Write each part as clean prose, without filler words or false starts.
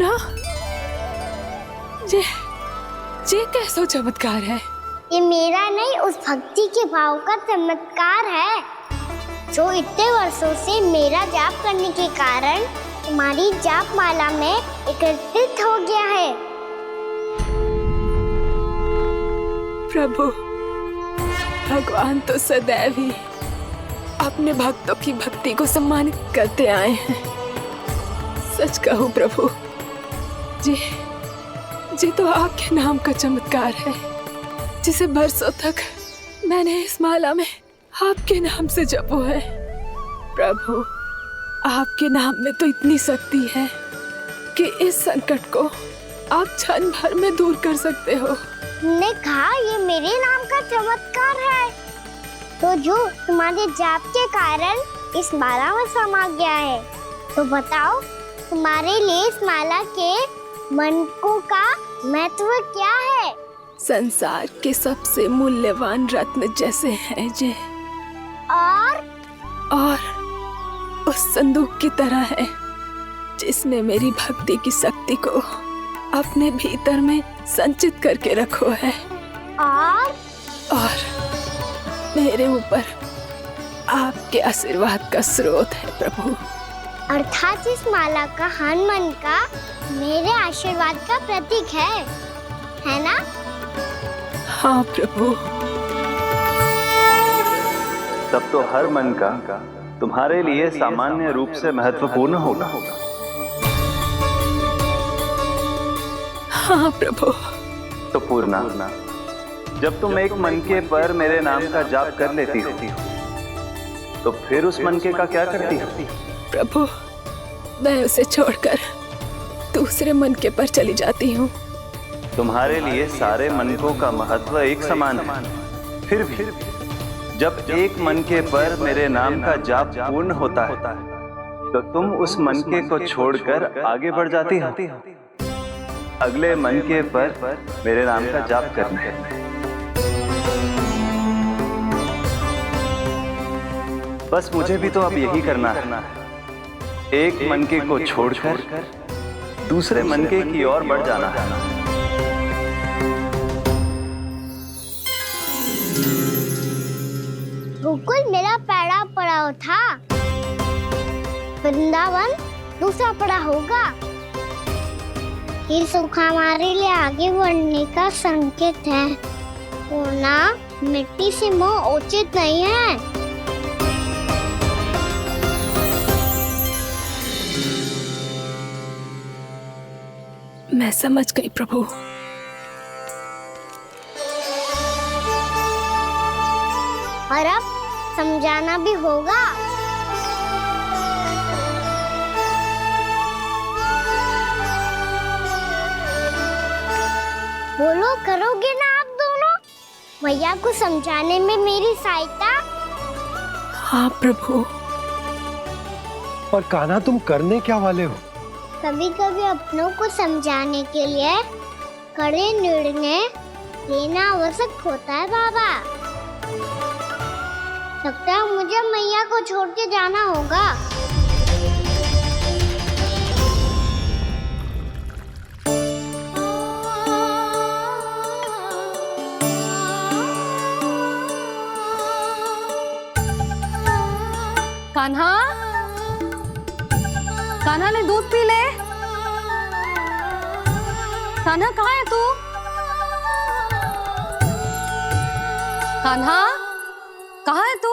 पूना, ये कैसा चमत्कार है? ये मेरा नहीं, उस भक्ति के भाव का चमत्कार है जो इतने वर्षों से मेरा जाप करने के कारण तुम्हारी जाप माला में एकत्रित हो गया है। प्रभु, भगवान तो सदैव ही अपने भक्तों की भक्ति को सम्मानित करते आए हैं। सच कहूं प्रभु, जी तो आपके नाम का चमत्कार है, जिसे बरसों तक मैंने इस माला में आपके नाम से जपो है। प्रभु, आपके नाम में तो इतनी शक्ति है कि इस संकट को आप क्षण भर में दूर कर सकते हो। तुमने कहा ये मेरे नाम का चमत्कार है, तो जो तुम्हारे जाप के कारण इस माला में समा गया है, तो बताओ तुम्हारे लिए इस माला के मनकों का महत्व क्या है? संसार के सबसे मूल्यवान रत्न जैसे हैं ये, और उस संदूक की तरह है जिसने मेरी भक्ति की शक्ति को अपने भीतर में संचित करके रखो है, और मेरे ऊपर आपके आशीर्वाद का स्रोत है प्रभु। अर्थात इस माला का हनुमान का मेरे आशीर्वाद का प्रतीक है ना? हाँ प्रभु। तब तो हर मन का तुम्हारे लिए सामान्य रूप से महत्वपूर्ण होगा। हाँ प्रभु। तो पूर्णा, जब तुम एक मनके पर मेरे नाम का जाप कर लेती हो, तो फिर उस मनके का क्या करती हो? प्रभु, मैं उसे छोड़कर दूसरे मनके पर चली जाती हूँ। तुम्हारे लिए सारे मनकों का महत्व एक समान है, फिर भी जब एक मनके पर मेरे नाम का जाप पूर्ण होता है, तो तुम उस मनके को छोड़कर आगे बढ़ जाती हो अगले मनके पर मेरे नाम का जाप करने। बस मुझे भी तो अब यही करना है, एक मनके को छोड़कर दूसरे मनके की ओर बढ़ जाना है। गोकुल मेरा पहला पड़ाव था, वृंदावन दूसरा पड़ाव होगा। ये सुख हमारे लिए आगे बढ़ने का संकेत है। पूर्णा, मिट्टी से मोह उचित नहीं है। मैं समझ गई प्रभु। और अब समझाना भी होगा। बोलो, करोगे ना आप दोनों? मैया को समझाने में मेरी सहायता? हाँ प्रभु। और कान्हा, तुम करने क्या वाले हो? कभी कभी अपनों को समझाने के लिए कड़े निर्णय लेना आवश्यक होता है बाबा। लगता है मुझे मैया को छोड़ के जाना होगा। कान्हा, कान्हा ने दूध पी ले। कान्हा, कहाँ है तू? कान्हा, कहाँ है तू?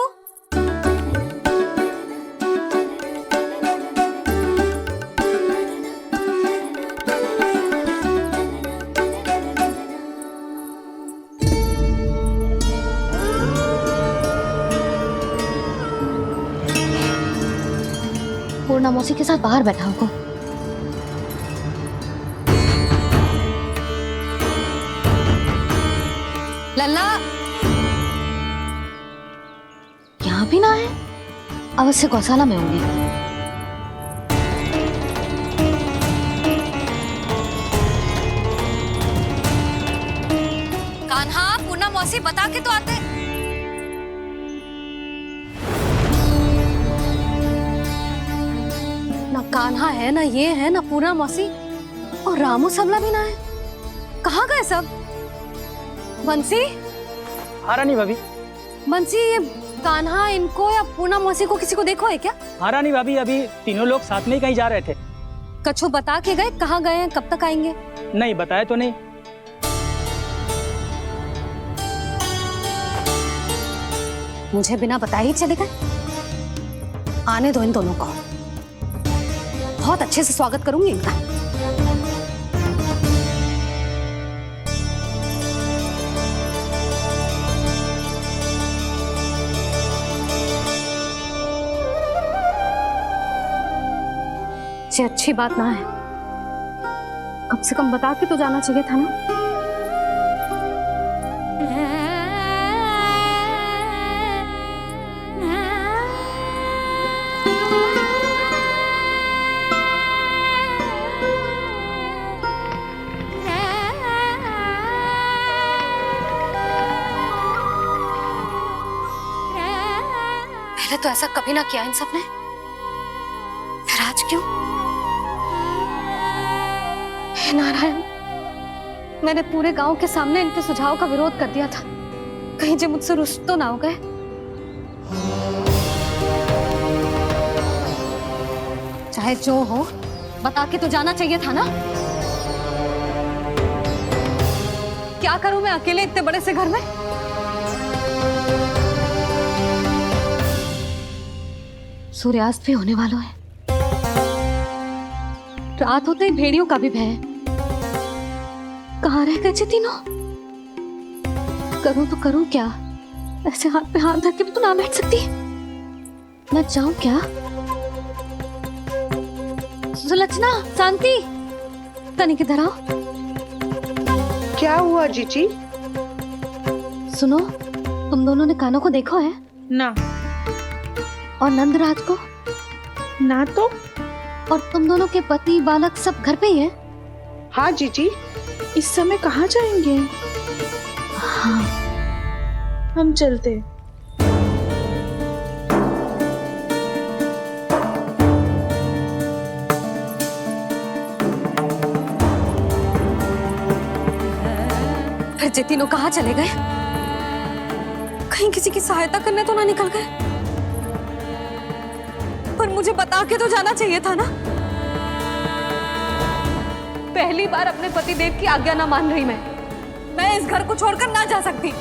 पूर्णा मौसी के साथ बाहर बैठा होगा। लल्ला, यहाँ भी ना है। अवश्य गौशाला में होंगे। कान्हा, पूर्णा मौसी बता के तो आते। ना कान्हा है, ना ये है, ना पूर्णा मौसी। और रामू सबला भी ना है। कहाँ गए सब? बंसी, हाँ रानी भाभी। बंसी, ये कान्हा इनको या पूना मौसी को किसी को देखो है क्या? हाँ रानी भाभी, अभी तीनों लोग साथ में ही कहीं जा रहे थे। कछु बता के गए कहाँ गए हैं, कब तक आएंगे? नहीं बताया तो नहीं। मुझे बिना बताए ही चले गए। आने दो इन दोनों को, बहुत अच्छे से स्वागत करूंगी इनका। ये अच्छी बात ना है, कम से कम बता के तो जाना चाहिए था ना। पहले तो ऐसा कभी ना किया इन सब ने, फिर आज क्यों? हे नारायण, मैंने पूरे गांव के सामने इनके सुझाव का विरोध कर दिया था, कहीं जो मुझसे रुष्ट तो ना हो गए। चाहे जो हो, बता के तो जाना चाहिए था ना। क्या करूं मैं अकेले इतने बड़े से घर में? सूर्यास्त भी होने वाला है, रात होते ही भेड़ियों का भी भय है। कहाँ रह गए तीनों? करूं तो करूं क्या? ऐसे हाथ पे हाथ धर के भी तो ना बैठ सकती। मैं जाऊं क्या? सुलक्षणा, शांति, तनी किधर आओ। क्या हुआ जीजी? सुनो, तुम दोनों ने कान्हा को देखो है? ना। और नंदराज को? ना तो। और तुम दोनों के पति बालक सब घर पे ही है? हाँ जीजी, इस समय कहाँ जाएंगे? हाँ। हम चलते। फिर ये तीनों कहाँ चले गए? कहीं किसी की सहायता करने तो ना निकल गए? पर मुझे बता के तो जाना चाहिए था ना। पहली बार अपने पतिदेव की आज्ञा ना मान रही मैं इस घर को छोड़कर ना जा सकती।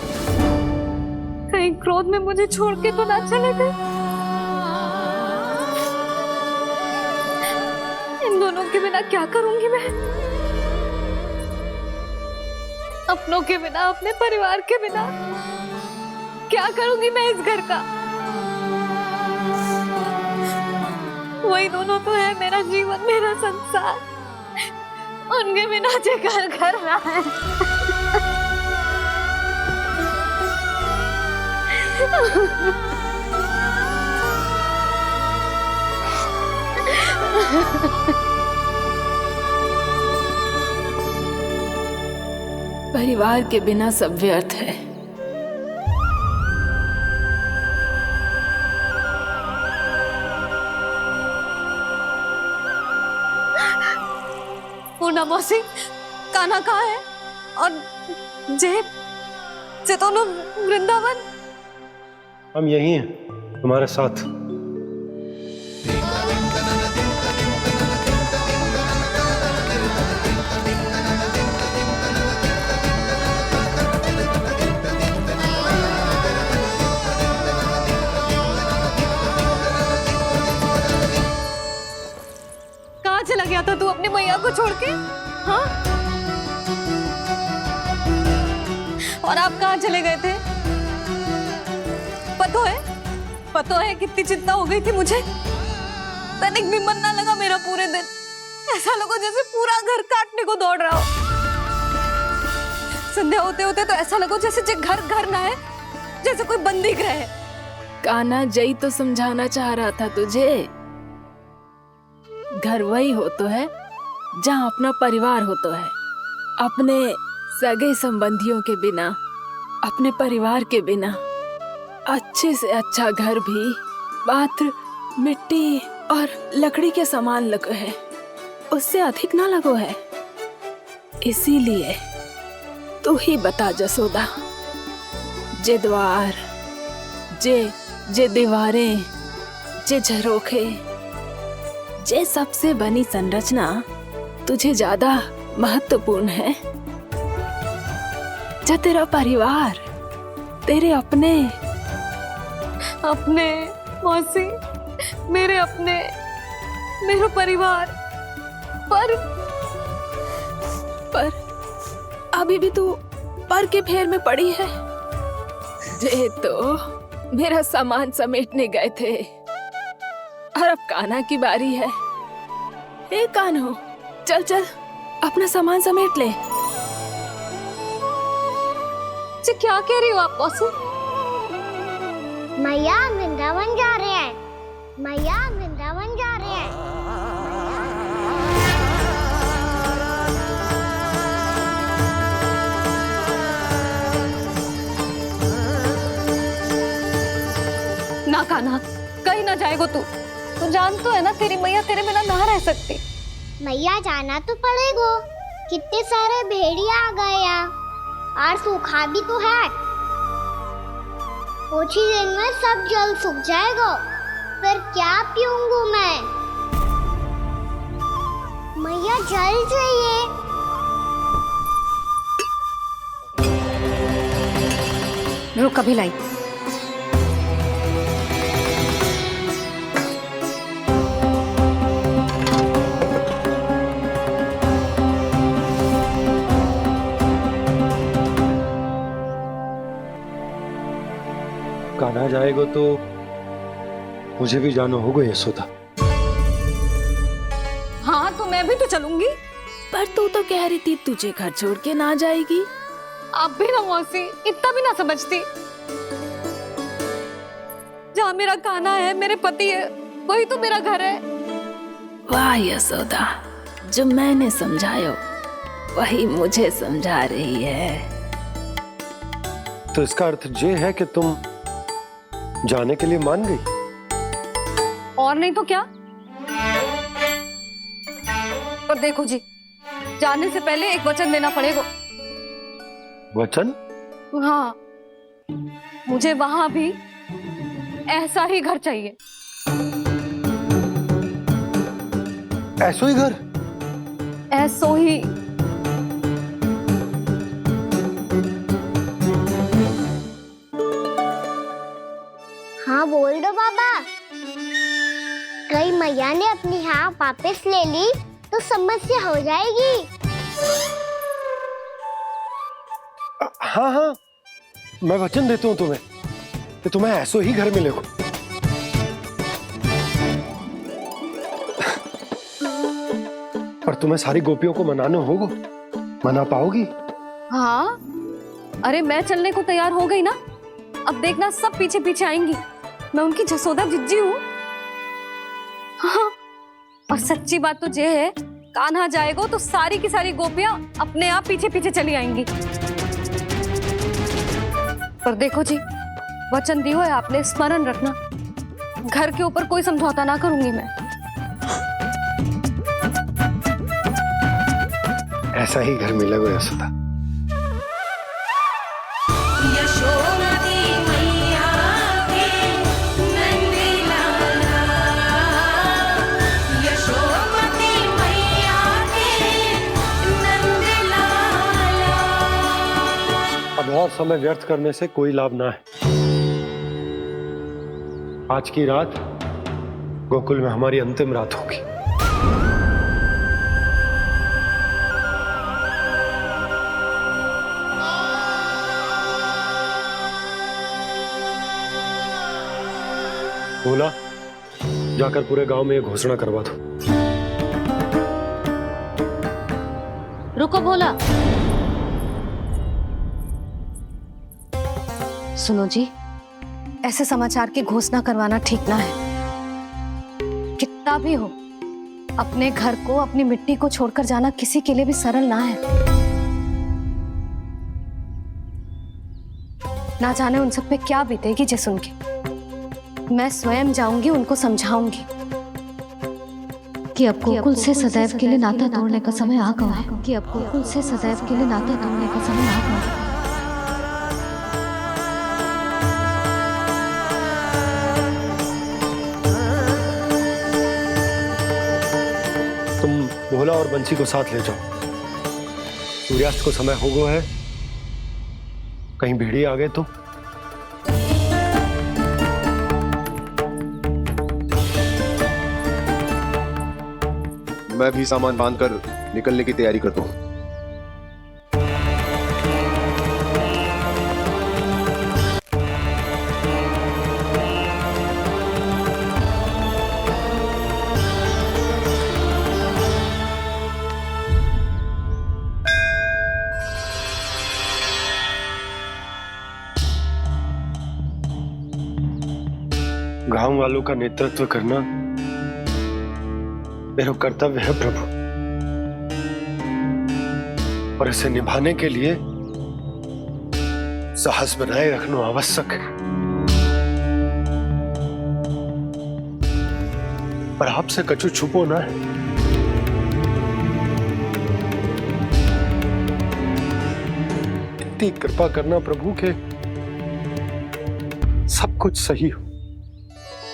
कहीं क्रोध में मुझे छोड़ के तो ना चले गए। इन दोनों के बिना क्या करूंगी मैं? अपनों के बिना, अपने परिवार के बिना क्या करूंगी मैं इस घर का? वही दोनों तो है मेरा जीवन, मेरा संसार। उनके बिना जे घर घर रहा है। परिवार के बिना सब व्यर्थ है। पूना मौसी, कान्हा कहाँ है? और जे दोनों वृंदावन? हम यही हैं, तुम्हारे साथ। कहाँ चला गया था तू अपनी मैया को छोड़ के? हाँ? और आप कहाँ चले गए थे? पता है कितनी चिंता हो गई थी मुझे। तनिक भी मन ना लगा मेरा पूरे दिन। ऐसा लगा जैसे पूरा घर काटने को दौड़ रहा हो। संध्या होते होते तो ऐसा लगा जैसे घर घर ना है, जैसे कोई बंदी गृह है। कान्हा, जय तो समझाना चाह रहा था तुझे। घर वही हो तो है जहाँ अपना परिवार हो तो है। अपने सगे संबंधियों के बिना, अपने परिवार के बिना अच्छे से अच्छा घर भी मात्र मिट्टी और लकड़ी के समान लगो है, उससे अधिक ना लगो है। इसीलिए तू ही बता जसोदा, जे द्वार, जे दीवारें, जे झरोखे, जे सबसे बनी संरचना तुझे ज्यादा महत्वपूर्ण है? जो तेरा परिवार, तेरे अपने मौसी, मेरा परिवार, पर अभी भी तू पर के फेर में पड़ी है। जे तो मेरा सामान समेटने गए थे और अब कान्हा की बारी है। हे कान्हो, चल चल अपना सामान समेट ले। जी क्या कह रही हो आप मौसी? मैया वृंदावन जा रहे हैं, मैया वृंदावन जा रहे हैं। ना कान्हा, कहीं ना जाएगो तू जान तो है ना तेरी मैया तेरे बिना ना रह सकती। मैया जाना तो पड़ेगा, कितने सारे भेड़िया आ गए यहाँ और सूखा भी तो है। कुछ ही दिन में सब जल सूख जाएगा, फिर क्या पीऊंगा मैं? मैया जल चाहिए। रुक अभी लाई। कान्हा जाएगा तो मुझे भी जाना होगा यशोदा। हाँ तो मैं भी तो चलूंगी। पर तू तो कह रही थी तुझे घर छोड़ के ना जाएगी। आप भी ना मौसी, इतना भी ना समझती। जहाँ मेरा कान्हा है, मेरे पति है, वही तो मेरा घर है। वाह यशोदा, जो मैंने समझायो वही मुझे समझा रही है। तो इसका अर्थ ये है कि तुम जाने के लिए मान गई? और नहीं तो क्या। और देखो जी, जाने से पहले एक वचन देना पड़ेगा। वचन? हाँ, मुझे वहां भी ऐसा ही घर चाहिए। ऐसो ही घर? ऐसो ही। हाँ बोल दो बाबा। कहीं मैया ने अपनी हाँ वापस ले ली तो समस्या हो जाएगी। हाँ हाँ, मैं वचन देता हूँ तुम्हें कि तुम्हें ऐसो ही घर मिलेगा। पर तुम्हें सारी गोपियों को मनाना होगा। मना पाओगी? हाँ, अरे मैं चलने को तैयार हो गई ना। अब देखना सब पीछे पीछे आएंगी। मैं उनकी जसोदा जिज्जी हूँ। हाँ, और सच्ची बात तो ये है, कान्हा जाएगा तो सारी की सारी गोपियां अपने आप पीछे पीछे चली आएंगी। पर देखो जी, वचन दियो है आपने, स्मरण रखना। घर के ऊपर कोई समझौता ना करूंगी मैं। ऐसा ही घर मिलेगा यशोदा। अब और समय व्यर्थ करने से कोई लाभ ना है। आज की रात गोकुल में हमारी अंतिम रात होगी। बोला, जाकर पूरे गांव में ये घोषणा करवा दो। रुको भोला। सुनो जी, ऐसे समाचार की घोषणा करवाना ठीक ना है। कितना भी हो, अपने घर को, अपनी मिट्टी को छोड़कर जाना किसी के लिए भी सरल ना है। ना जाने उन सब पे क्या बीतेगी जे सुन के। मैं स्वयं जाऊंगी, उनको समझाऊंगी कि अब गोकुल से सदैव के लिए नाता तोड़ने का समय आ गया है, कि अब गोकुल से सदैव के लिए नाता तोड़ने का समय आ गया है। तुम भोला और बंसी को साथ ले जाओ। सूर्यास्त को समय हो गया है, कहीं भेड़िए आ गए तो। मैं भी सामान बांधकर निकलने की तैयारी करता हूँ। गांव वालों का नेतृत्व करना मेरा कर्तव्य है प्रभु, और इसे निभाने के लिए साहस बनाए रखना आवश्यक है। पर आपसे कछु छुपो ना है। इतनी कृपा करना प्रभु के सब कुछ सही हो,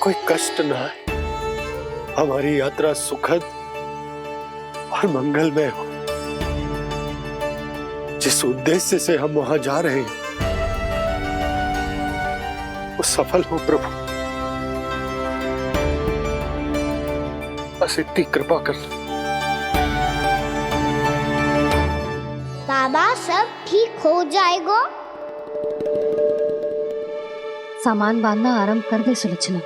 कोई कष्ट ना है, हमारी यात्रा सुखद और मंगलमय हो। जिस उद्देश्य से हम वहां जा रहे हैं वो सफल हो प्रभु, बस इतनी कृपा कर। बाबा सब ठीक हो जाएगा। सामान बांधना आरंभ कर दे सुलोचना।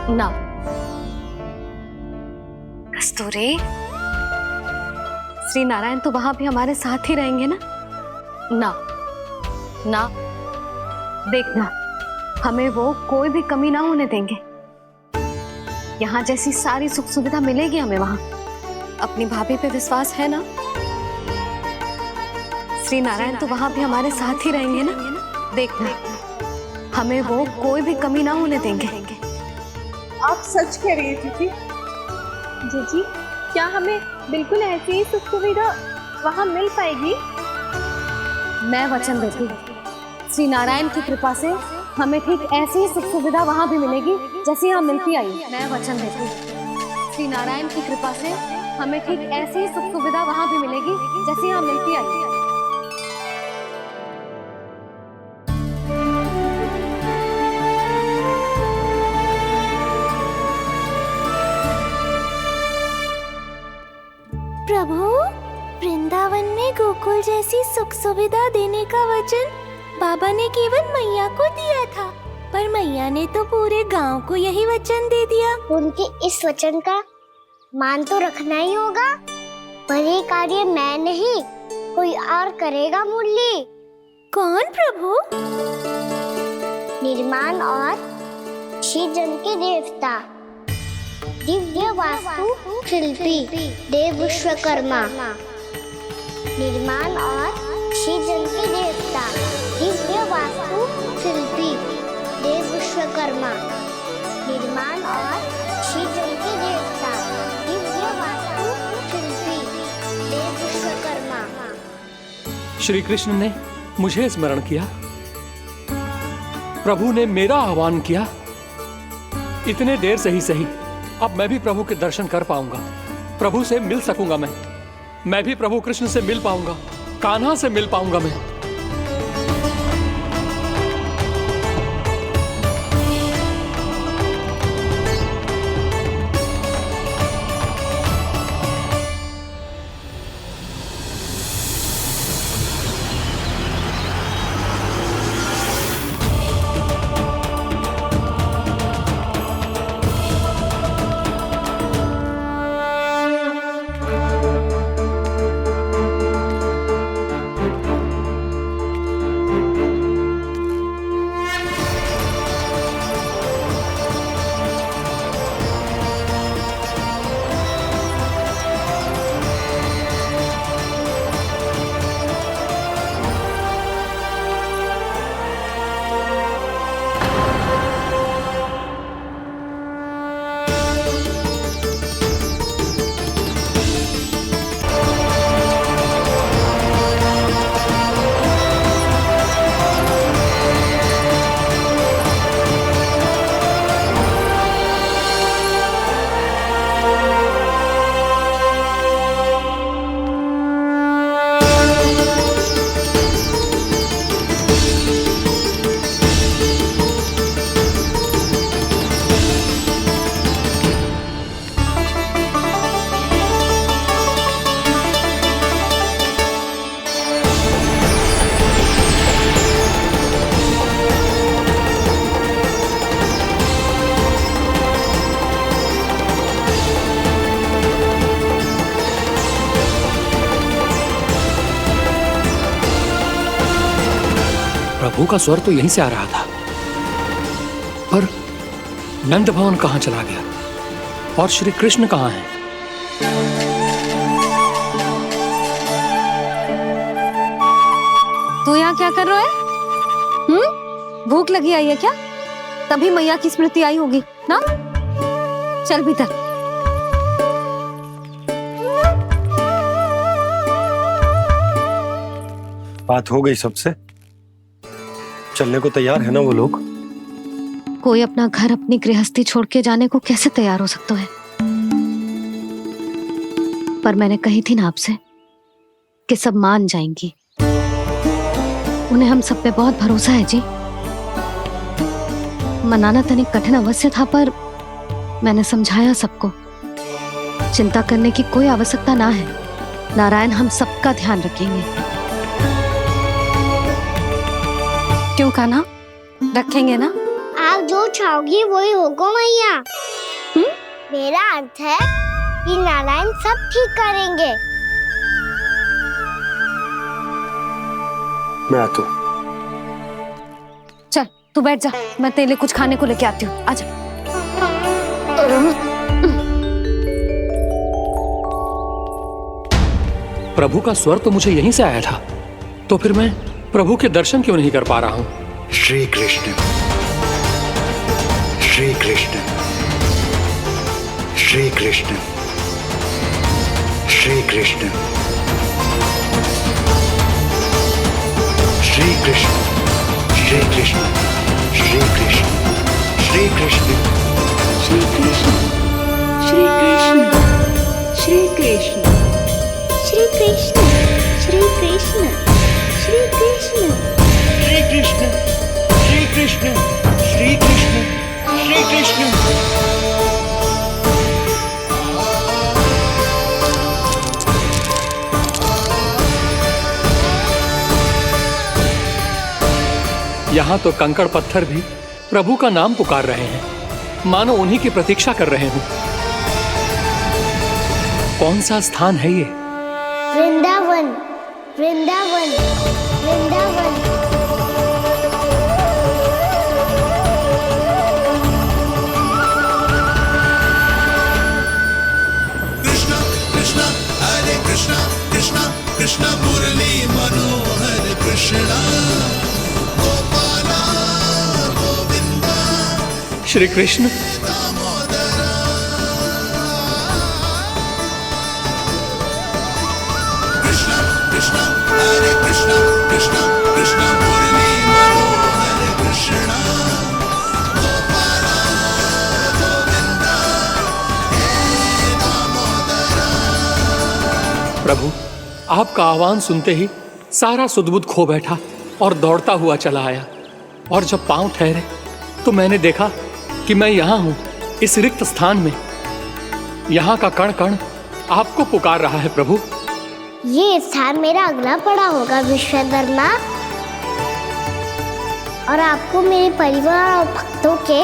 ना कस्तूरी, श्री नारायण तो वहां भी हमारे साथ ही रहेंगे ना? ना ना, देखना हमें वो कोई भी कमी ना होने देंगे। यहाँ जैसी सारी सुख सुविधा मिलेगी हमें वहां। अपनी भाभी पे विश्वास है ना? श्री नारायण तो वहां भी हमारे साथ ही रहेंगे ना? देखना हमें वो कोई भी कमी ना होने देंगे। आप सच कह रही है जीजी। जीजी, क्या हमें बिल्कुल ऐसी ही सुख सुविधा वहाँ मिल पाएगी? मैं वचन देती हूँ, श्री नारायण की कृपा से हमें ठीक ऐसी ही सुख सुविधा वहाँ भी मिलेगी जैसी यहाँ मिलती आई। मैं वचन देती हूँ, श्री नारायण की कृपा से हमें ठीक ऐसी ही सुख सुविधा वहाँ भी मिलेगी जैसी यहाँ मिलती आई। प्रभु, वृंदावन में गोकुल जैसी सुख सुविधा देने का वचन बाबा ने केवल मैया को दिया था, पर मैया ने तो पूरे गांव को यही वचन दे दिया। उनके इस वचन का मान तो रखना ही होगा, पर ये कार्य मैं नहीं कोई और करेगा। मुरली कौन प्रभु? निर्माण और श्रीजन के देवता, दिव्य वास्तु शिल्पी देव विश्वकर्मा। निर्माण और श्रीजन के देवता, दिव्य वास्तु शिल्पी देव विश्वकर्मा। निर्माण और श्रीजन के देवता, दिव्य वास्तु शिल्पी देव विश्वकर्मा। श्री कृष्ण ने मुझे स्मरण किया, प्रभु ने मेरा आह्वान किया। इतने देर से ही सही, अब मैं भी प्रभु के दर्शन कर पाऊंगा, प्रभु से मिल सकूंगा। मैं भी प्रभु कृष्ण से मिल पाऊंगा, कान्हा से मिल पाऊंगा मैं। प्रभु का स्वर तो यहीं से आ रहा था, पर नंद भवन कहाँ चला गया और श्री कृष्ण कहाँ हैं? तू यहाँ क्या कर रहा है? भूख लगी आई है क्या? तभी मैया की स्मृति आई होगी ना? चल भीतर। बात हो गई सबसे? चलने को तैयार है ना वो लोग? कोई अपना घर अपनी गृहस्थी छोड़ के जाने को कैसे तैयार हो सकता है? पर मैंने कही थी ना आपसे कि सब मान जाएंगी। उन्हें हम सब पे बहुत भरोसा है जी। मनाना तनिक कठिन अवश्य था, पर मैंने समझाया सबको। चिंता करने की कोई आवश्यकता ना है। नारायण हम सबका ध्यान रखेंगे। क्यों कान्हा, रखेंगे ना? आप जो चाहोगी वही होगा मैया। मेरा अर्थ है कि नारायण सब ठीक करेंगे। मैं आता हूँ। चल तू बैठ जा, मैं तेरे लिए कुछ खाने को लेके आती हूँ। आजा। प्रभु का स्वर तो मुझे यहीं से आया था, तो फिर मैं प्रभु के दर्शन क्यों नहीं कर पा रहा हूँ? श्री कृष्ण, श्री कृष्ण, श्री कृष्ण, श्री कृष्ण, श्री कृष्ण, श्री कृष्ण, श्री कृष्ण, श्री कृष्ण, श्री कृष्ण, श्री कृष्ण, श्री कृष्ण, श्री कृष्ण, श्री कृष्ण, श्री कृष्ण, श्री कृष्ण, श्री कृष्ण, श्री कृष्ण, श्री कृष्ण। यहाँ तो कंकड़ पत्थर भी प्रभु का नाम पुकार रहे हैं, मानो उन्हीं की प्रतीक्षा कर रहे हूँ। कौन सा स्थान है ये? वृंदावन, वृंदावन, वृंदावन। कृष्णा कृष्णा हरे कृष्णा, कृष्णा कृष्णा मुरली मनोहर कृष्णा, गोपाला गोविंदा श्री कृष्ण। दामोदरा। कृष्णा कृष्णा हरे कृष्णा, कृष्णा कृष्णा मुरली मनोहर कृष्णा, गोपाला गोविंदा हे दामोदरा। प्रभु, आपका आह्वान सुनते ही सारा सुध-बुध खो बैठा और दौड़ता हुआ चला आया, और जब पांव ठहरे तो मैंने देखा कि मैं यहाँ हूँ, इस रिक्त स्थान में। यहाँ का कण कण आपको पुकार रहा है प्रभु। ये स्थान मेरा अगला पड़ा होगा विश्वकर्मा, और आपको मेरे परिवार और भक्तों के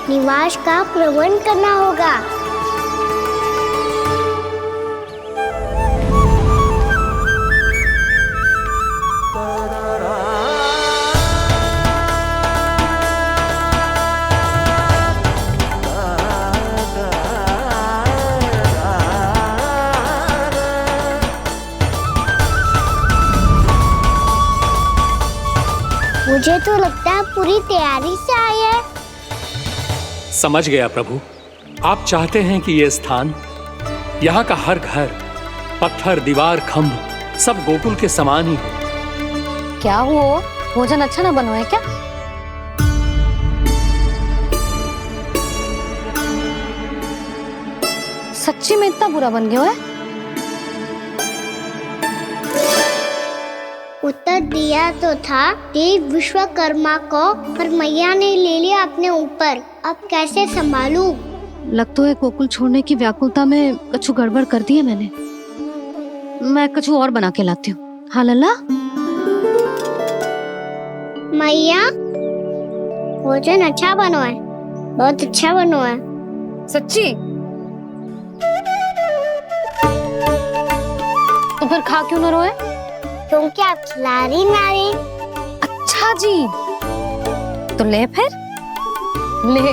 निवास का प्रबंध करना होगा। मुझे तो लगता है पूरी तैयारी से आए हैं। समझ गया प्रभु, आप चाहते हैं कि ये स्थान, यहाँ का हर घर, पत्थर, दीवार, खम्भ सब गोकुल के समान ही हो। क्या हुआ? भोजन अच्छा ना बना है क्या? सच्ची में इतना बुरा बन गया है? उत्तर दिया तो था देव विश्वकर्मा को, पर मैया ने ले लिया अपने ऊपर। अब कैसे संभालूं? लग तो है गोकुल छोड़ने की व्याकुलता में कछु गड़बड़ कर दी है मैंने। मैं कछु और बना के लाती हूँ। हाँ लल्ला? मैया, भोजन अच्छा बनो है, बहुत अच्छा बनो है। सच्ची? तो फिर खा क्यों न रोए? क्योंकि आप खिला रही ना रही। अच्छा, अच्छा जी, तो ले फिर ले।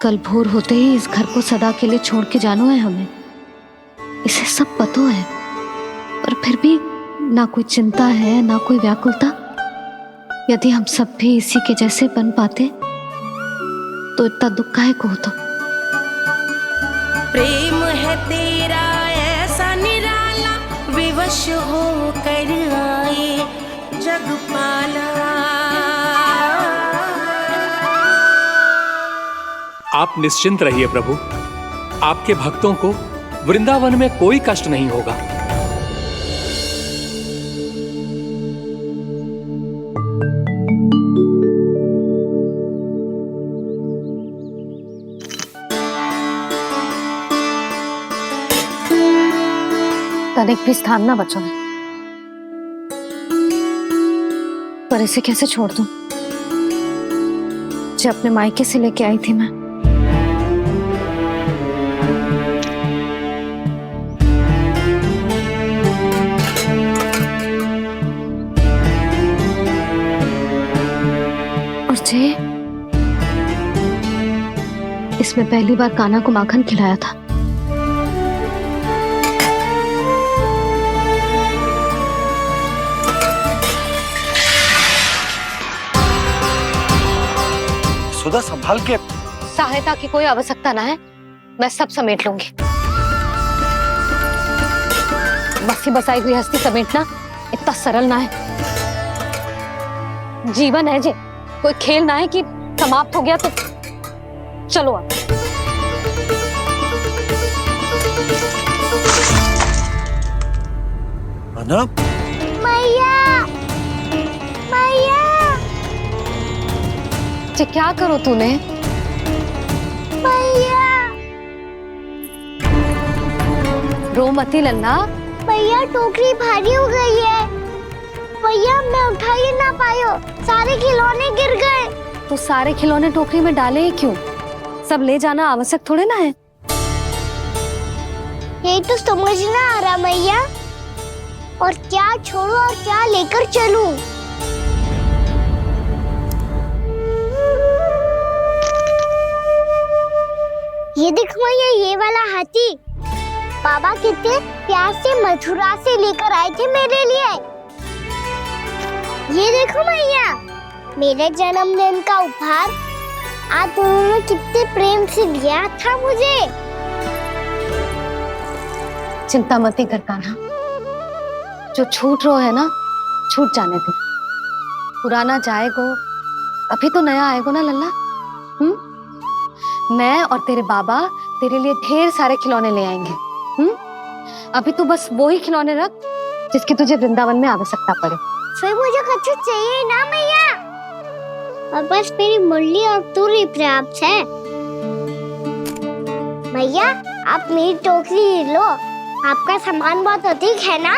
कल भोर होते ही इस घर को सदा के लिए छोड़ के जाना है हमें, इसे सब पता है, पर फिर भी ना कोई चिंता है ना कोई व्याकुलता। यदि हम सब भी इसी के जैसे बन पाते तो इतना दुख काहे को होता। प्रेम है तेरा ऐसा निराला, विवश हो कर आए जगपाला। आप निश्चिंत रहिए प्रभु, आपके भक्तों को वृंदावन में कोई कष्ट नहीं होगा। तनिक भी स्थान ना बचो है, पर इसे कैसे छोड़ दूं जो अपने मायके से लेके आई थी मैं। और जे इसमें पहली बार कान्हा को माखन खिलाया था। सुधा संभाल के। सहायता की कोई आवश्यकता ना है, मैं सब समेट लूंगी। बसी बसाई हुई हस्ती समेटना इतना सरल ना है। जीवन है जे, कोई खेल ना है कि समाप्त हो गया तो चलो आप। अना? मैया, मैया, जे क्या करो तूने? मैया, रो मती लल्ला। भैया टोकरी भारी हो गई है। भैया मैं उठा ही ना पायो, सारे खिलौने गिर गए। तो सारे खिलौने टोकरी में डाले ही क्यों? सब ले जाना आवश्यक थोड़े ना है। यही तो समझ ना आ रहा मैया, और क्या छोड़ू और क्या लेकर चलूं? ये देख मैया, ये वाला हाथी बाबा कितने प्यार से मथुरा से लेकर आए थे मेरे लिए। ये देखो मैया, मेरे जन्मदिन का उपहार आप दोनों ने कितने प्रेम से दिया था मुझे। चिंता मत कर कान्हा, जो छूट रो है ना छूट जाने दे। पुराना जाएगो, अभी तो नया आएगो ना लल्ला। मैं और तेरे बाबा तेरे लिए ढेर सारे खिलौने ले आएंगे। अभी तू बस वो ही खिलौने रख जिसकी तुझे वृंदावन में आवश्यकता पड़े। फिर मुझे कच्चू चाहिए ना मैया, और बस मेरी मुरली और तुरी पर्याप्त है। भैया आप मेरी टोकरी लो, आपका सामान बहुत अधिक है ना।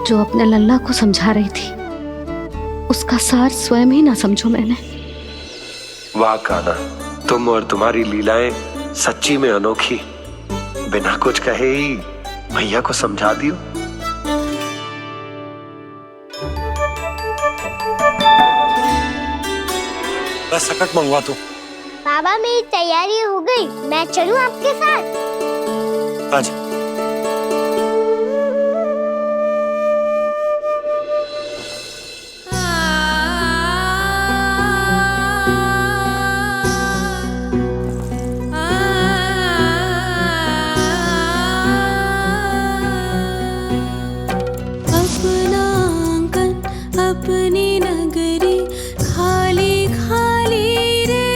जो अपने लल्ला को समझा रही थी उसका सार स्वयं ही ना समझो मैंने। वाह कान्हा, तुम और तुम्हारी लीलाएं सच्ची में अनोखी। बिना कुछ कहे ही भैया को समझा दियो। बस सकट मंगवा दो। बाबा मेरी तैयारी हो गई, मैं चलूं आपके साथ? आज अपनी नगरी खाली खाली रे,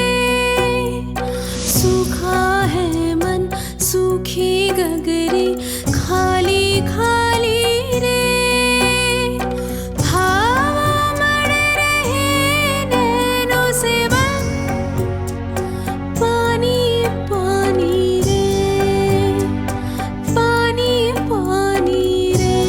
सूखा है मन सूखी गगरी खाली खाली रे, भाव मर रहे नैनों से बन पानी पानी रे, पानी पानी रे।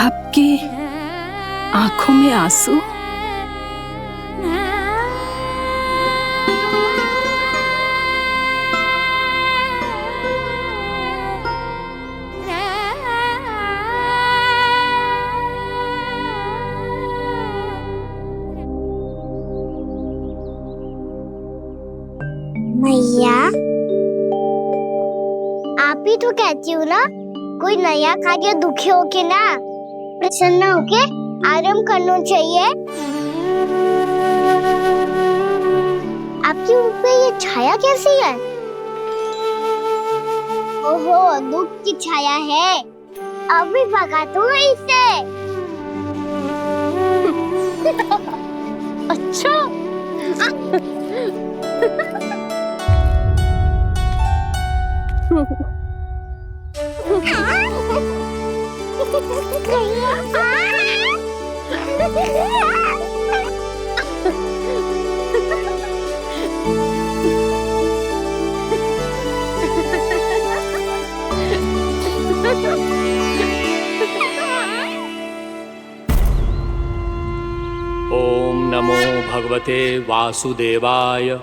आपकी आंखों में आंसू? मैया, आप ही तो कहती हो ना, कोई नया कार्य दुखी होके ना प्रसन्न होके आराम करना चाहिए। आपके मुंह पे ये छाया कैसी है? ओहो, दुख की छाया है। अभी भगा दूं इसे। अच्छा। ओम नमो भगवते वासुदेवाय।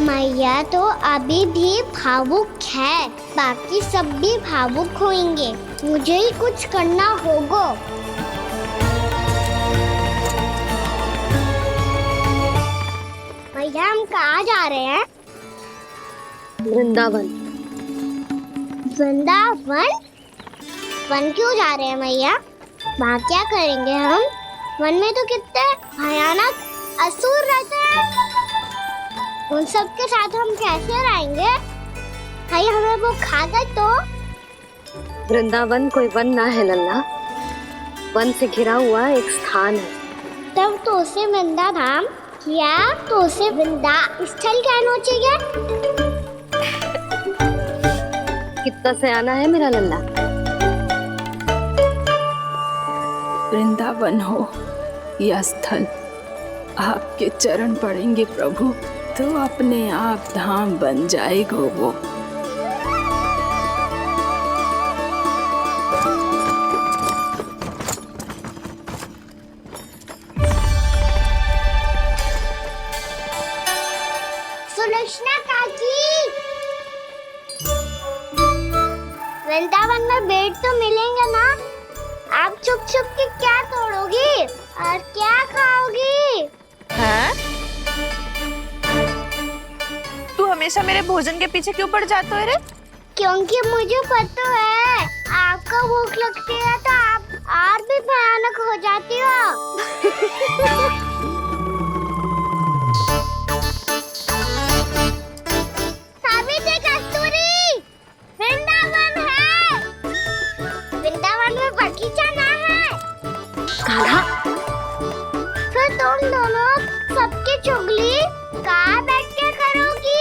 मैया तो अभी भी भावुक है, बाकी सब भी भावुक होंगे। मुझे ही कुछ करना होगा। मैया हम कहाँ जा रहे हैं? वृंदावन। वृंदावन? वन क्यों जा रहे हैं मैया? वहाँ क्या करेंगे हम? वन में तो कितने भयानक असुर रहते हैं। उन सब के साथ हम कैसे रहेंगे? भाई हमें वो खा गए तो? वृंदावन कोई वन ना है लल्ला, वन से घिरा हुआ एक स्थान है। तब तो उसे वृंदा धाम या तो उसे वृंदा स्थल कहना चाहिए। कितना से आना है मेरा लल्ला। वृंदावन हो या स्थल, आपके चरण पड़ेंगे प्रभु तो अपने आप धाम बन जाएगा वो। सुलक्षणा काकी, वृंदावन में बेट तो मिलेंगे ना? आप छुप छुप के क्या तोड़ोगी और क्या खाओगी? हाँ? तू हमेशा मेरे भोजन के पीछे क्यों पड़ जाता है रे? क्योंकि मुझे पता है आपको भूख लगती है तो आप और भी भयानक हो जाती हो। सावित्री कस्तूरी, वृंदावन है। वृंदावन में बगीचा ना है। कान्हा, फिर तुम दोनों सबकी चुगली कहाँ बैठ के करोगी?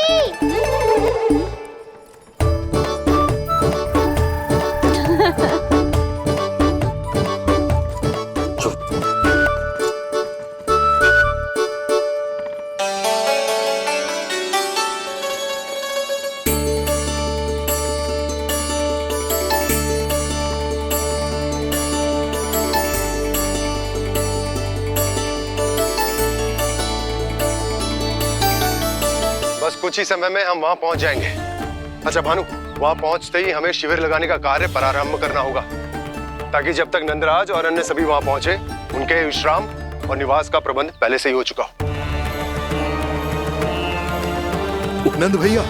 बस कुछ ही समय में हम वहां पहुंच जाएंगे। अच्छा भानु, वहां पहुंचते ही हमें शिविर लगाने का कार्य प्रारंभ करना होगा, ताकि जब तक नंदराज और अन्य सभी वहां पहुंचे उनके विश्राम और निवास का प्रबंध पहले से ही हो चुका हो। उपनंद भैया,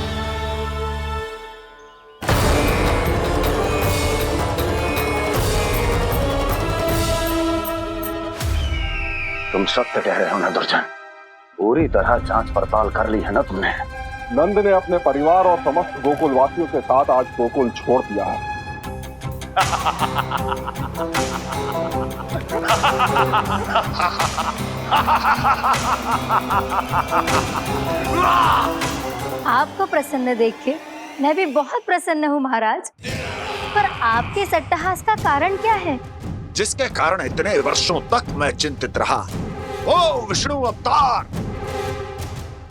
तुम सत्य कह रहे हो ना दुर्जन? पूरी तरह जांच पड़ताल कर ली है ना तुमने? नंद ने अपने परिवार और समस्त गोकुल वासियों के साथ आज गोकुल छोड़ दिया है। आपको प्रसन्न देख के मैं भी बहुत प्रसन्न हूँ महाराज। पर आपके इस अट्टहास का कारण क्या है? जिसके कारण इतने वर्षों तक मैं चिंतित रहा, ओ विष्णु अवतार,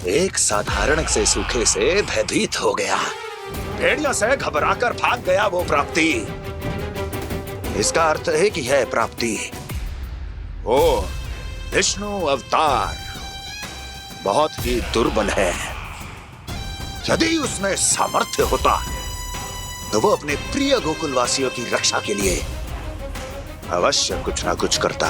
एक साधारण से सूखे से भयभीत हो गया, भेड़ियों से घबराकर भाग गया वो प्राप्ति। इसका अर्थ है कि यह प्राप्ति ओ विष्णु अवतार बहुत ही दुर्बल है। यदि उसमें सामर्थ्य होता तो वो अपने प्रिय गोकुलवासियों की रक्षा के लिए अवश्य कुछ ना कुछ करता।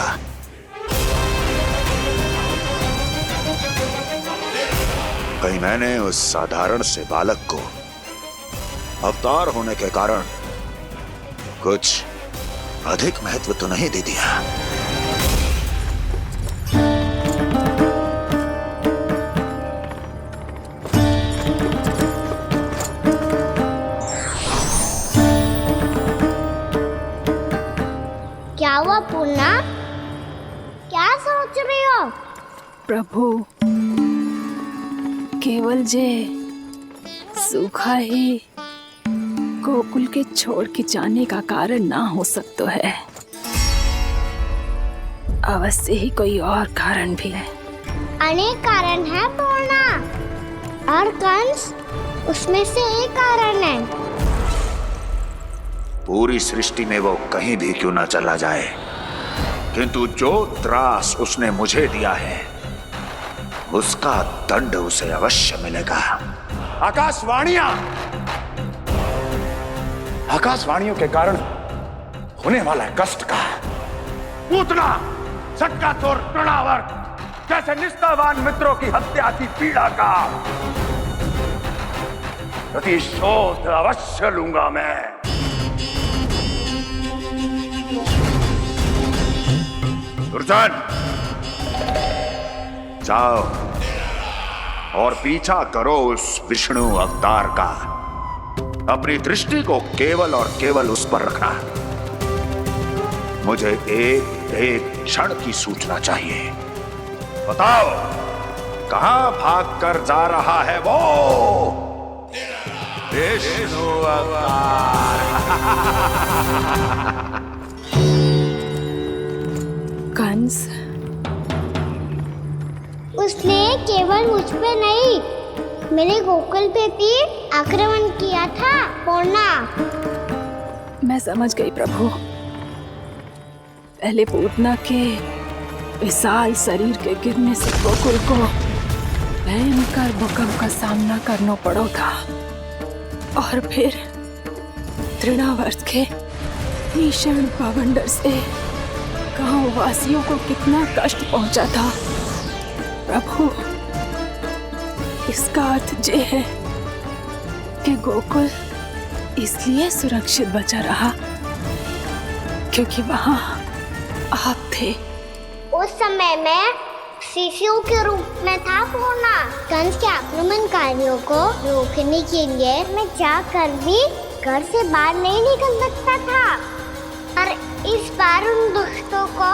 कहीं मैंने उस साधारण से बालक को अवतार होने के कारण कुछ अधिक महत्व तो नहीं दे दिया? क्या हुआ पूर्णा? क्या सोच रही हो? प्रभु, केवल जे सूखा ही गोकुल के छोड़ के जाने का कारण ना हो सकता है, अवश्य ही कोई और कारण भी है। अनेक कारण है पूर्णा, और कंस उसमें से एक कारण है। पूरी सृष्टि में वो कहीं भी क्यों ना चला जाए, किंतु जो त्रास उसने मुझे दिया है उसका दंड उसे अवश्य मिलेगा। आकाशवाणियों के कारण होने वाला कष्ट का, पूतना, सटकासुर, तृणावर्त जैसे निष्ठावान मित्रों की हत्या की पीड़ा का प्रतिशोध अवश्य लूंगा मैं। दुर्जन, जाओ और पीछा करो उस विष्णु अवतार का। अपनी दृष्टि को केवल और केवल उस पर रखना। मुझे एक एक क्षण की सूचना चाहिए। बताओ, कहां भागकर जा रहा है वो विष्णु अवतार? कंस, उसने केवल मुझ पे नहीं, मेरे गोकुल पे भी आक्रमण किया था पूर्णा। मैं समझ गई प्रभु। पहले पूतना के विशाल शरीर के गिरने से गोकुल को भयंकर भूकंप का सामना करना पड़ा था, और फिर तृणावर्त के भीषण पावंडर से गांव वासियों को कितना कष्ट पहुंचा था। प्रभु, इसका अर्थ ये है कि गोकुल इसलिए सुरक्षित बचा रहा क्योंकि वहां आप थे। उस समय मैं शिशु के रूप में था पूर्णा। कंस के आक्रमणकारियों को रोकने के लिए मैं जाकर भी घर से बाहर नहीं निकल सकता था, और इस बार उन दुष्टों को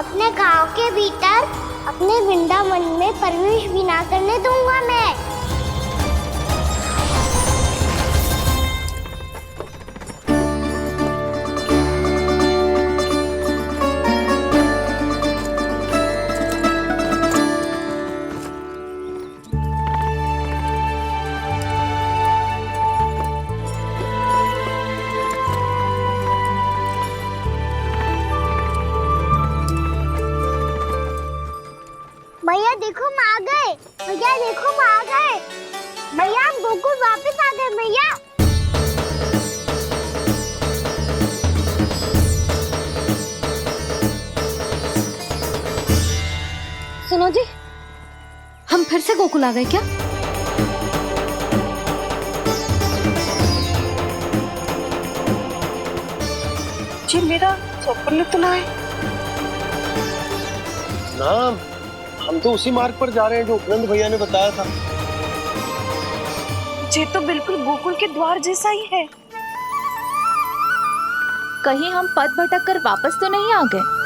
अपने गांव के भीतर अपने वृंदावन में प्रवेश भी ना करने दूंगा मैं। भैया देखो हम आ गए, भैया देखो हम आ गए, भैया हम गोकुल वापस आ गए भैया। से गोकुल आ गए क्या? जी मेरा स्वप्न तो ना है। ना, हम तो उसी मार्ग पर जा रहे हैं जो उपनंद भैया ने बताया था। ये तो बिल्कुल गोकुल के द्वार जैसा ही है। कहीं हम पथ भटक कर वापस तो नहीं आ गए?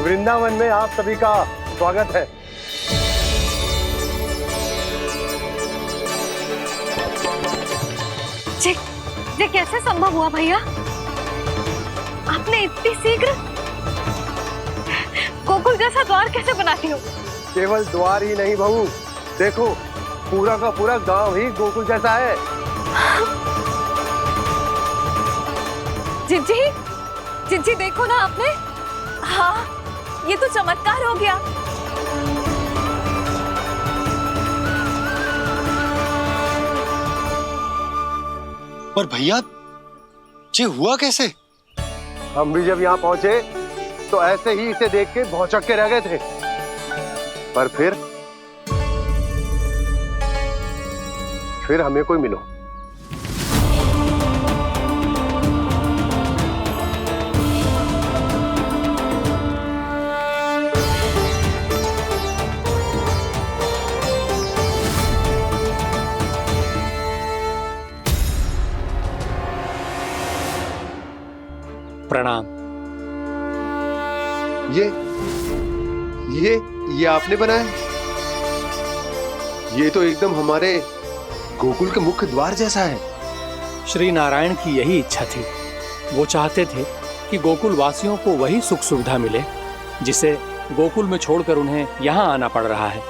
वृंदावन में आप सभी का स्वागत है। ये कैसे संभव हुआ भैया? आपने इतनी शीघ्र गोकुल जैसा द्वार कैसे बना दिया? केवल द्वार ही नहीं बहू, देखो पूरा का पूरा गांव ही गोकुल जैसा है। जिज्जी, जिज्जी देखो ना आपने। हाँ, ये तो चमत्कार हो गया। पर भैया ये हुआ कैसे? हम भी जब यहाँ पहुंचे तो ऐसे ही इसे देख के भौचक के रह गए थे, पर फिर हमें कोई मिलो। प्रणाम। ये आपने बनाया? ये तो एकदम हमारे गोकुल के मुख्य द्वार जैसा है। श्री नारायण की यही इच्छा थी। वो चाहते थे कि गोकुल वासियों को वही सुख सुविधा मिले जिसे गोकुल में छोड़कर उन्हें यहाँ आना पड़ रहा है।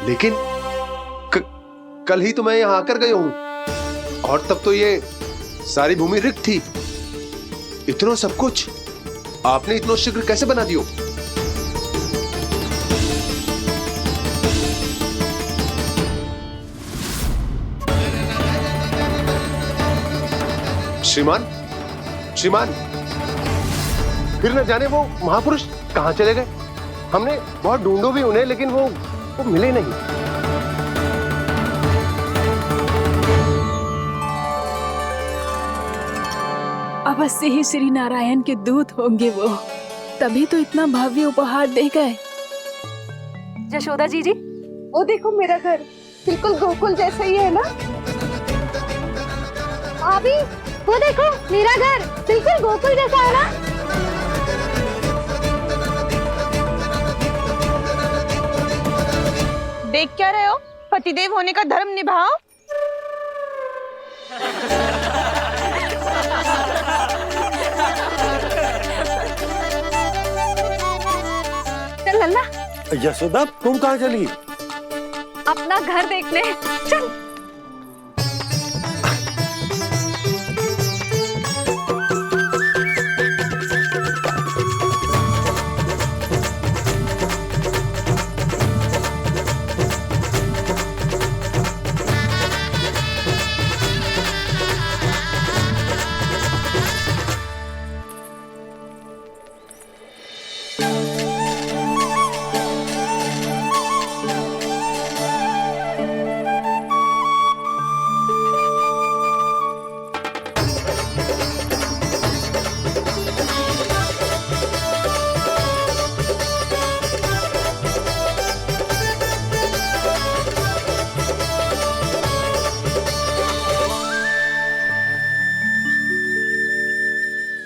लेकिन कल ही तो मैं यहाँ आकर गया हूँ और तब तो ये सारी भूमि रिक्त थी। इतना सब कुछ आपने इतना शीघ्र कैसे बना दियो? श्रीमान, फिर न जाने वो महापुरुष कहां चले गए। हमने बहुत ढूंढो भी उन्हें, लेकिन वो मिले नहीं। अवश्य ही श्री नारायण के दूत होंगे वो, तभी तो इतना भव्य उपहार दे गए। यशोदा जी, वो देखो मेरा घर बिल्कुल गोकुल जैसा ही है ना। भाभी, वो देखो मेरा घर बिल्कुल गोकुल जैसा है ना। देख क्या रहे हो? पतिदेव होने का धर्म निभाओ। चल लल्ला, यशोदा तुम कहाँ चली? अपना घर देखने चल।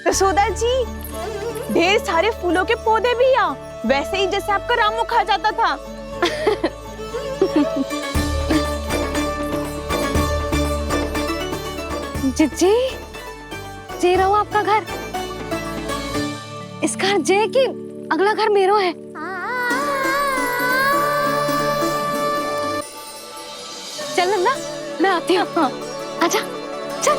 यशोदा जी, ढेर सारे फूलों के पौधे भी यहाँ, वैसे ही जैसे आपका रामू खा जाता था। जिज्जी, जे रहो आपका घर। इस घर जे की अगला घर मेरो है। चल लल्ला, मैं आती हूँ। आजा, चल।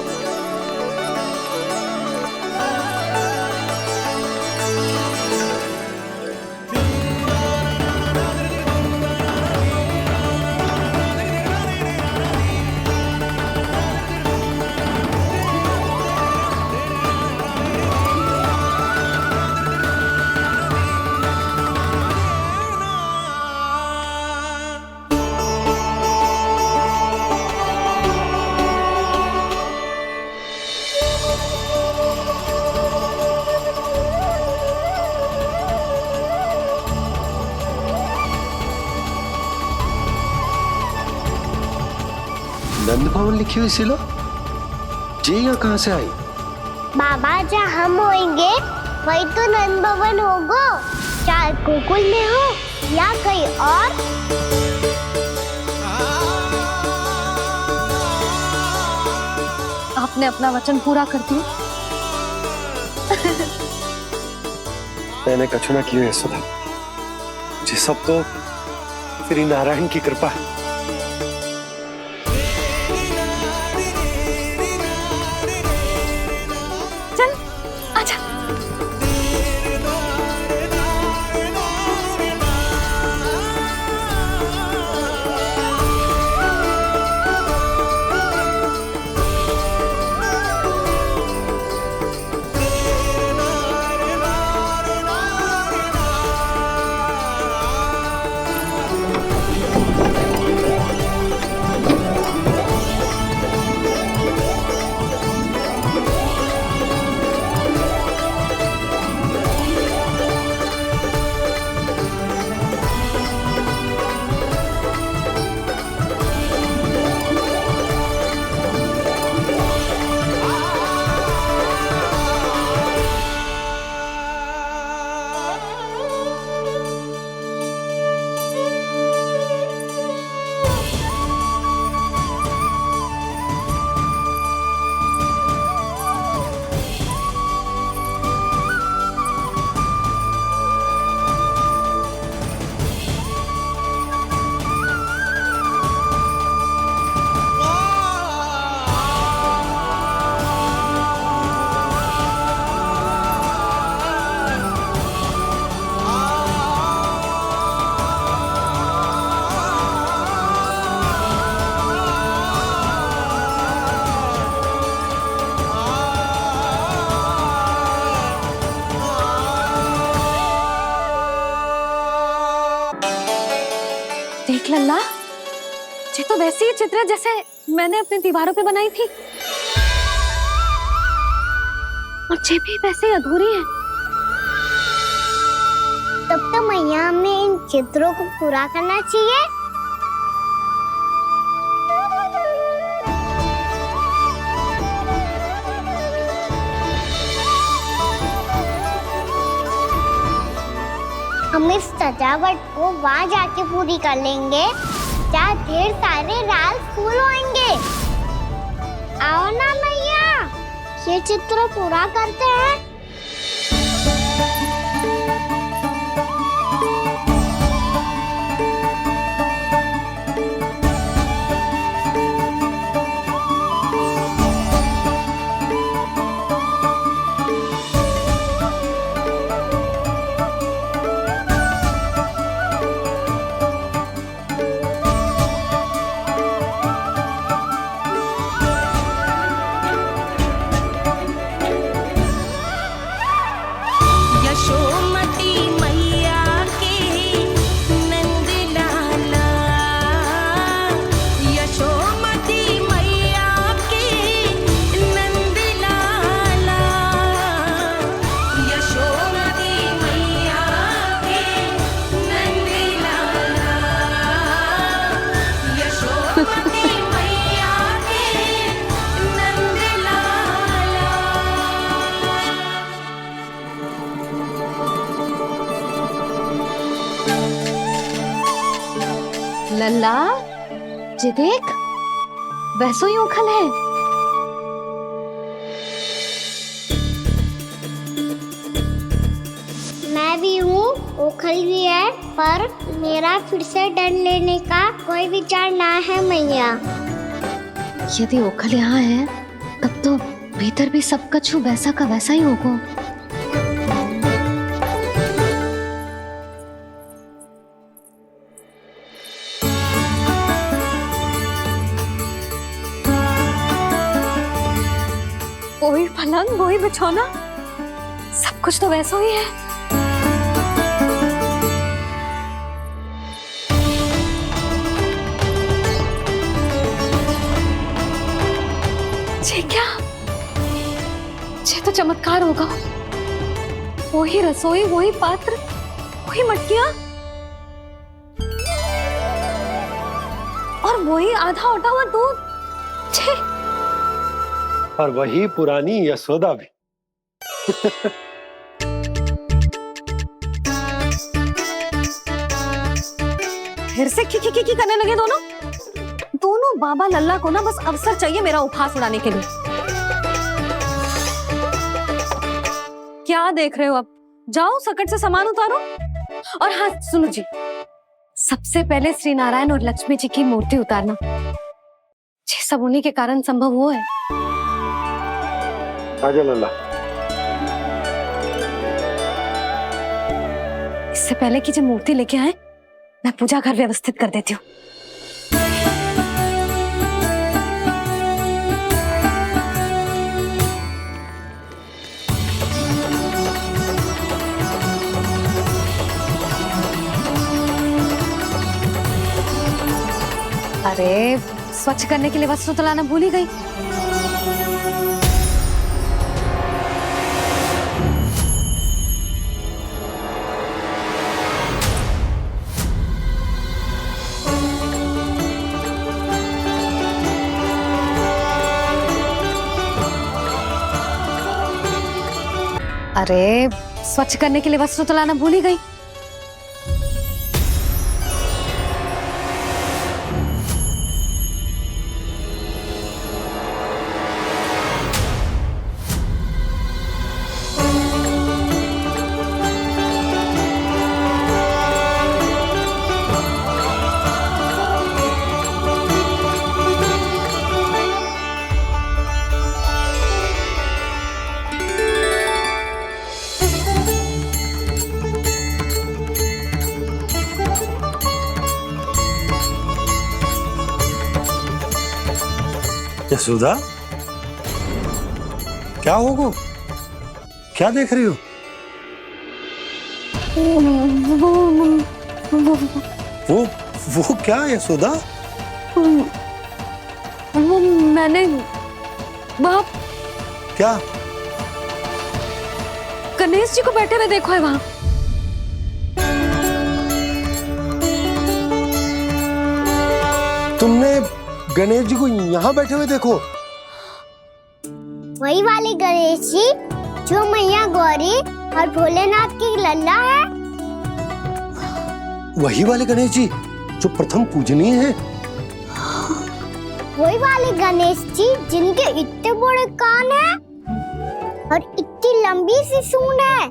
नंद भवन लिखी हुई सिलो, ये यहाँ कहाँ से आई? बाबा जहाँ हम होंगे वही तो नंद भवन होगा, चाहे गोकुल में हो या कहीं और। आपने अपना वचन पूरा कर दिया। मैंने कछु ना किया है सुधा, ये सब तो श्री नारायण की कृपा है। चल आजा। देख लल्ला, ये तो वैसी ही चित्र है जैसे मैंने अपनी दीवारों पे बनाई थी, और ये भी वैसे ही अधूरी है। तब तो मैया हमें इन चित्रों को पूरा करना चाहिए। हम इस सजावट को वहाँ जाके पूरी कर लेंगे जहाँ ढेर सारे लाल फूल होंगे। आओ ना मैया, ये चित्र पूरा करते हैं। लल्ला, ये देख, वैसो ही उखल है। मैं भी हूँ, उखल भी है, पर मेरा फिर से दंड लेने का कोई विचार ना है मैया। यदि उखल यहाँ है, तब तो भीतर भी सब कछु वैसा का वैसा ही होगा। वही पलंग, वही बिछौना, सब कुछ तो वैसा ही है। ये क्या? ये तो चमत्कार होगा। वही रसोई, वही पात्र, वही मटकियां, और वही आधा उटा हुआ दूध। और वही पुरानी यशोदा भी। फिर से की करने लगे दोनों बाबा लल्ला को ना बस अवसर चाहिए मेरा उपहास उड़ाने के लिए। क्या देख रहे हो, अब जाओ सकट से सामान उतारो। और हाँ सुनो जी, सबसे पहले श्री नारायण और लक्ष्मी जी की मूर्ति उतारना, ये सब उन्हीं के कारण संभव हुआ है। आजा लल्ला। इससे पहले कि जो मूर्ति लेके आए, मैं पूजा घर व्यवस्थित कर देती हूँ। अरे स्वच्छ करने के लिए वस्त्र तो लाना भूल ही गई। अरे स्वच्छ करने के लिए वस्त्र तो लाना भूल ही गई। यशोदा, क्या होगा? क्या देख रही हो? वो क्या यशोदा? वो मैंने बाप क्या? गणेश जी को बैठे हुए देखो है वहां। तुमने गणेश जी को यहाँ बैठे हुए देखो? वही वाले गणेश जी जो मैया गौरी और भोलेनाथ की लल्ला है। वही वाले गणेश जी जो प्रथम पूजनीय हैं। वही वाले गणेश जी जिनके इतने बड़े कान हैं और इतनी लंबी सी सूंड है।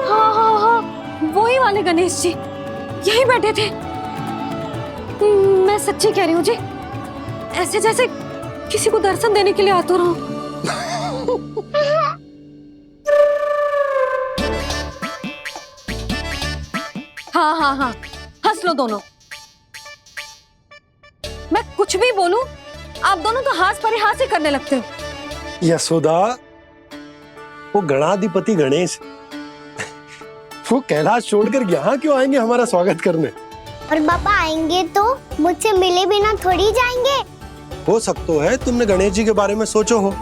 हाँ, वही वाले गणेश जी यही बैठे थे। मैं सच्ची कह रही हूँ जी, ऐसे जैसे किसी को दर्शन देने के लिए आतुर हूँ। हाँ, हंस लो दोनों। मैं कुछ भी बोलूं, आप दोनों तो हास परिहास ही करने लगते हो। यशोदा, वो गणाधिपति गणेश वो कैलाश छोड़कर यहाँ क्यों आएंगे हमारा स्वागत करने? और पापा आएंगे तो मुझसे मिले बिना थोड़ी जाएंगे। हो सकता है तुमने गणेश जी के बारे में सोचो हो,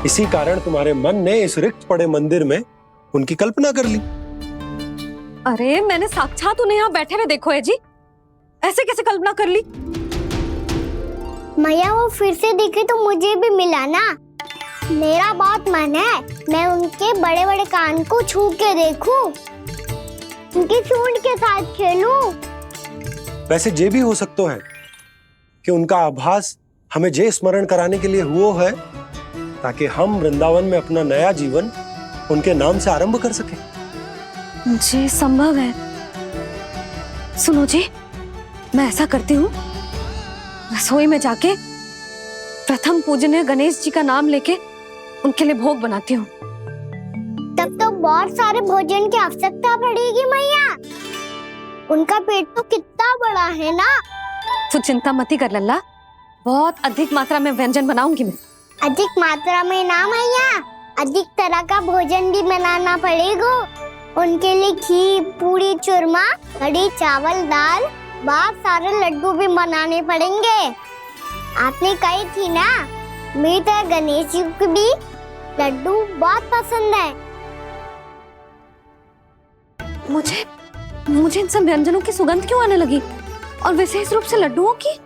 इसी कारण तुम्हारे मन ने इस रिक्त पड़े मंदिर में उनकी कल्पना कर ली। अरे मैंने साक्षात उन्हें यहाँ बैठे हुए देखो है जी, ऐसे कैसे कल्पना कर ली? मैया वो फिर से दिखे तो मुझे भी मिला ना। मेरा बहुत मन है मैं उनके बड़े बड़े कान को छू के देखूं, उनकी सूंड के साथ खेलूं। वैसे ये भी हो सकता है कि उनका आभास हमें जे स्मरण कराने के लिए हुआ है ताकि हम वृंदावन में अपना नया जीवन उनके नाम से आरंभ कर सके। जी संभव है। सुनो जी, मैं ऐसा करती हूँ, रसोई में जाके प्रथम पूजनीय गणेश जी का नाम लेके उनके लिए भोग बनाती हूँ। तब तो बहुत सारे भोजन की आवश्यकता पड़ेगी मैया। उनका पेट तो कितना बड़ा है ना। तू चिंता मत कर लल्ला, बहुत अधिक मात्रा में व्यंजन बनाऊंगी मैं। अधिक मात्रा में ना मैया, अधिक तरह का भोजन भी बनाना पड़ेगा। उनके लिए खीर, पूरी, चूरमा, कढ़ी, चावल, दाल, बहुत सारे लड्डू भी बनाने पड़ेंगे। आपने कही थी ना, मेरी तरह गणेश जी को भी लड्डू बहुत पसंद है। मुझे इन सब व्यंजनों की सुगंध क्यों आने लगी, और विशेष रूप से लड्डुओं की?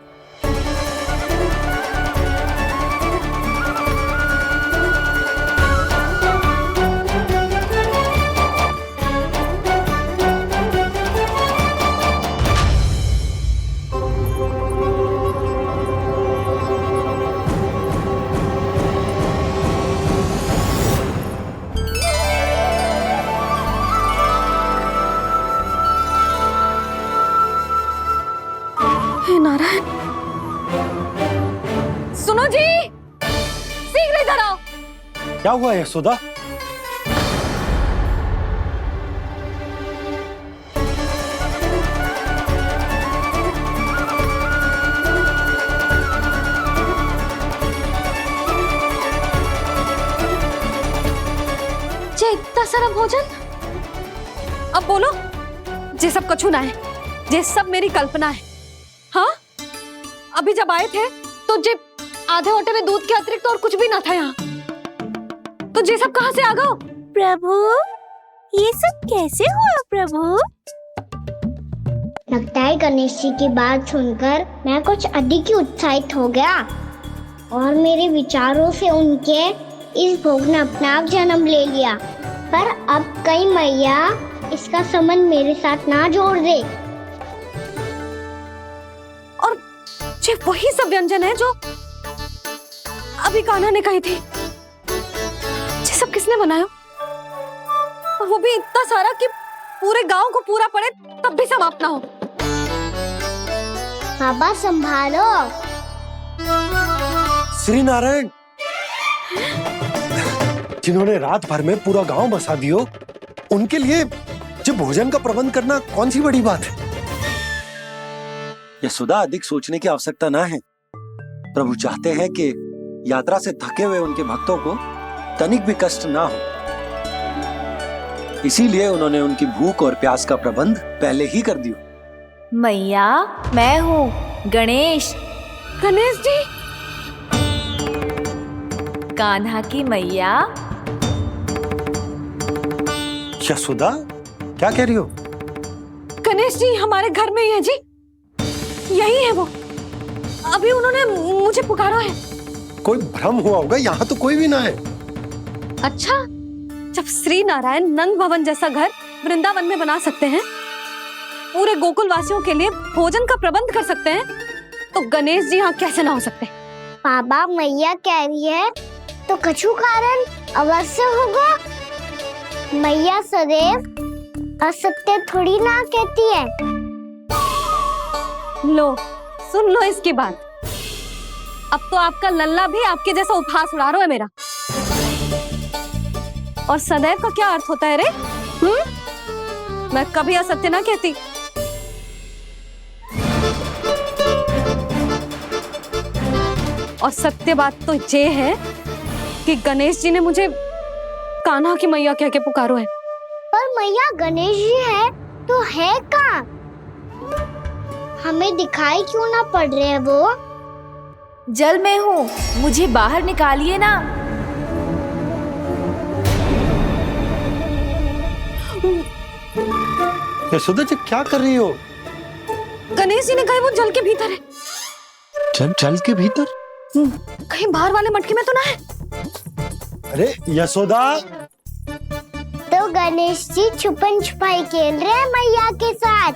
नारायण, सुनो जी, शीघ्र इधर आओ। क्या हुआ यशोदा? इतना सारा भोजन, अब बोलो, ये सब कछु ना है, ये सब मेरी कल्पना है। हाँ, अभी जब आए थे तो जे आधे ओटे में दूध के अतिरिक्त और कुछ भी ना था यहाँ, तो ये सब कहाँ से आ गए? प्रभु, ये सब कैसे हुआ प्रभु? लगता है गणेश जी की बात सुनकर मैं कुछ अधिक ही उत्साहित हो गया और मेरे विचारों से उनके इस भोग ने अपना आप जन्म ले लिया। पर अब कहीं मैया इसका संबंध मेरे साथ ना जोड़ दे। और ये वही सब व्यंजन है जो अभी कान्हा ने कही थी। ये सब किसने बनाया? और वो भी इतना सारा कि पूरे गांव को पूरा पड़े तब भी समाप्त ना हो। बाबा संभालो। श्री नारायण, जिन्होंने रात भर में पूरा गांव बसा दियो, उनके लिए जो भोजन का प्रबंध करना कौन सी बड़ी बात है? यशोदा, अधिक सोचने की आवश्यकता ना है। प्रभु चाहते हैं कि यात्रा से थके हुए उनके भक्तों को तनिक भी कष्ट ना हो, इसीलिए उन्होंने उनकी भूख और प्यास का प्रबंध पहले ही कर दिया। मैया, मैं हूँ गणेश। गणेश जी, कान्हा की मैया। यशोदा, क्या कह रही हो? गणेश जी हमारे घर में ही है जी, यही है वो। अभी उन्होंने मुझे पुकारा है। कोई भ्रम हुआ होगा, यहाँ तो कोई भी ना है। अच्छा, जब श्री नारायण नंद भवन जैसा घर वृंदावन में बना सकते हैं, पूरे गोकुल वासियों के लिए भोजन का प्रबंध कर सकते हैं, तो गणेश जी यहाँ कैसे ना हो सकते? बाबा, मैया कह रही है तो कछु कारण अवश्य होगा। मैया सदैव असत्य थोड़ी ना कहती है। लो, सुन लो इसकी बात। अब तो आपका लल्ला भी आपके जैसा उपहास उड़ा रहा है मेरा। और सदैव का क्या अर्थ होता है रे? मैं कभी असत्य ना कहती। और सत्य बात तो ये है कि गणेश जी ने मुझे कान्हा की मैया कह के पुकारो है। पर मैया गणेश जी है तो है कहाँ? हमें दिखाई क्यों ना पड़ रहे हैं वो? जल में हूँ, मुझे बाहर निकालिए ना। यशोदा जी, क्या कर रही हो? गणेश जी ने कहा वो जल के भीतर है। जल के भीतर? कहीं बाहर वाले मटके में तो ना है? अरे यशोदा, तो गणेश जी छुपन छुपाई खेल रहे हैं मैया के साथ।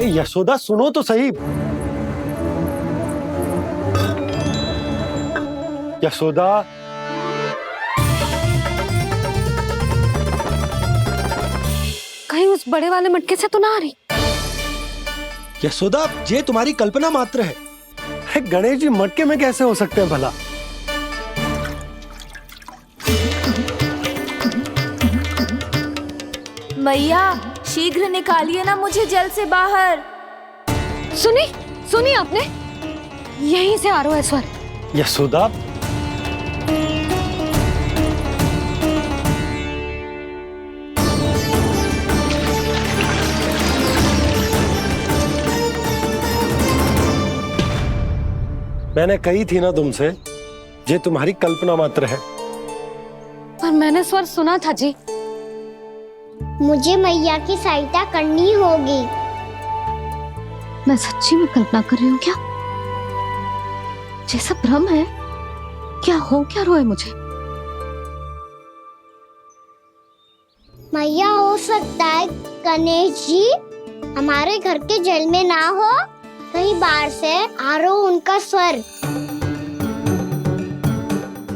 यशोदा, सुनो तो सही। यशोदा, कहीं उस बड़े वाले मटके से तो ना आ रही? यशोदा, ये तुम्हारी कल्पना मात्र है। गणेश जी मटके में कैसे हो सकते हैं भला? मैया, शीघ्र निकालिए ना मुझे जल से बाहर। सुनी आपने? यहीं से आ रहा है स्वर। यशोदा, मैंने कही थी ना तुमसे, ये तुम्हारी कल्पना मात्र है। पर मैंने स्वर सुना था जी। मुझे मैया की सहायता करनी होगी। मैं सच्ची में कल्पना कर रही हूँ क्या? ये सब भ्रम है क्या? हो क्या रहा है मुझे? मैया, हो सकता है गणेश जी हमारे घर के जल में ना हो, कहीं बाहर से आ रहा हो उनका स्वर।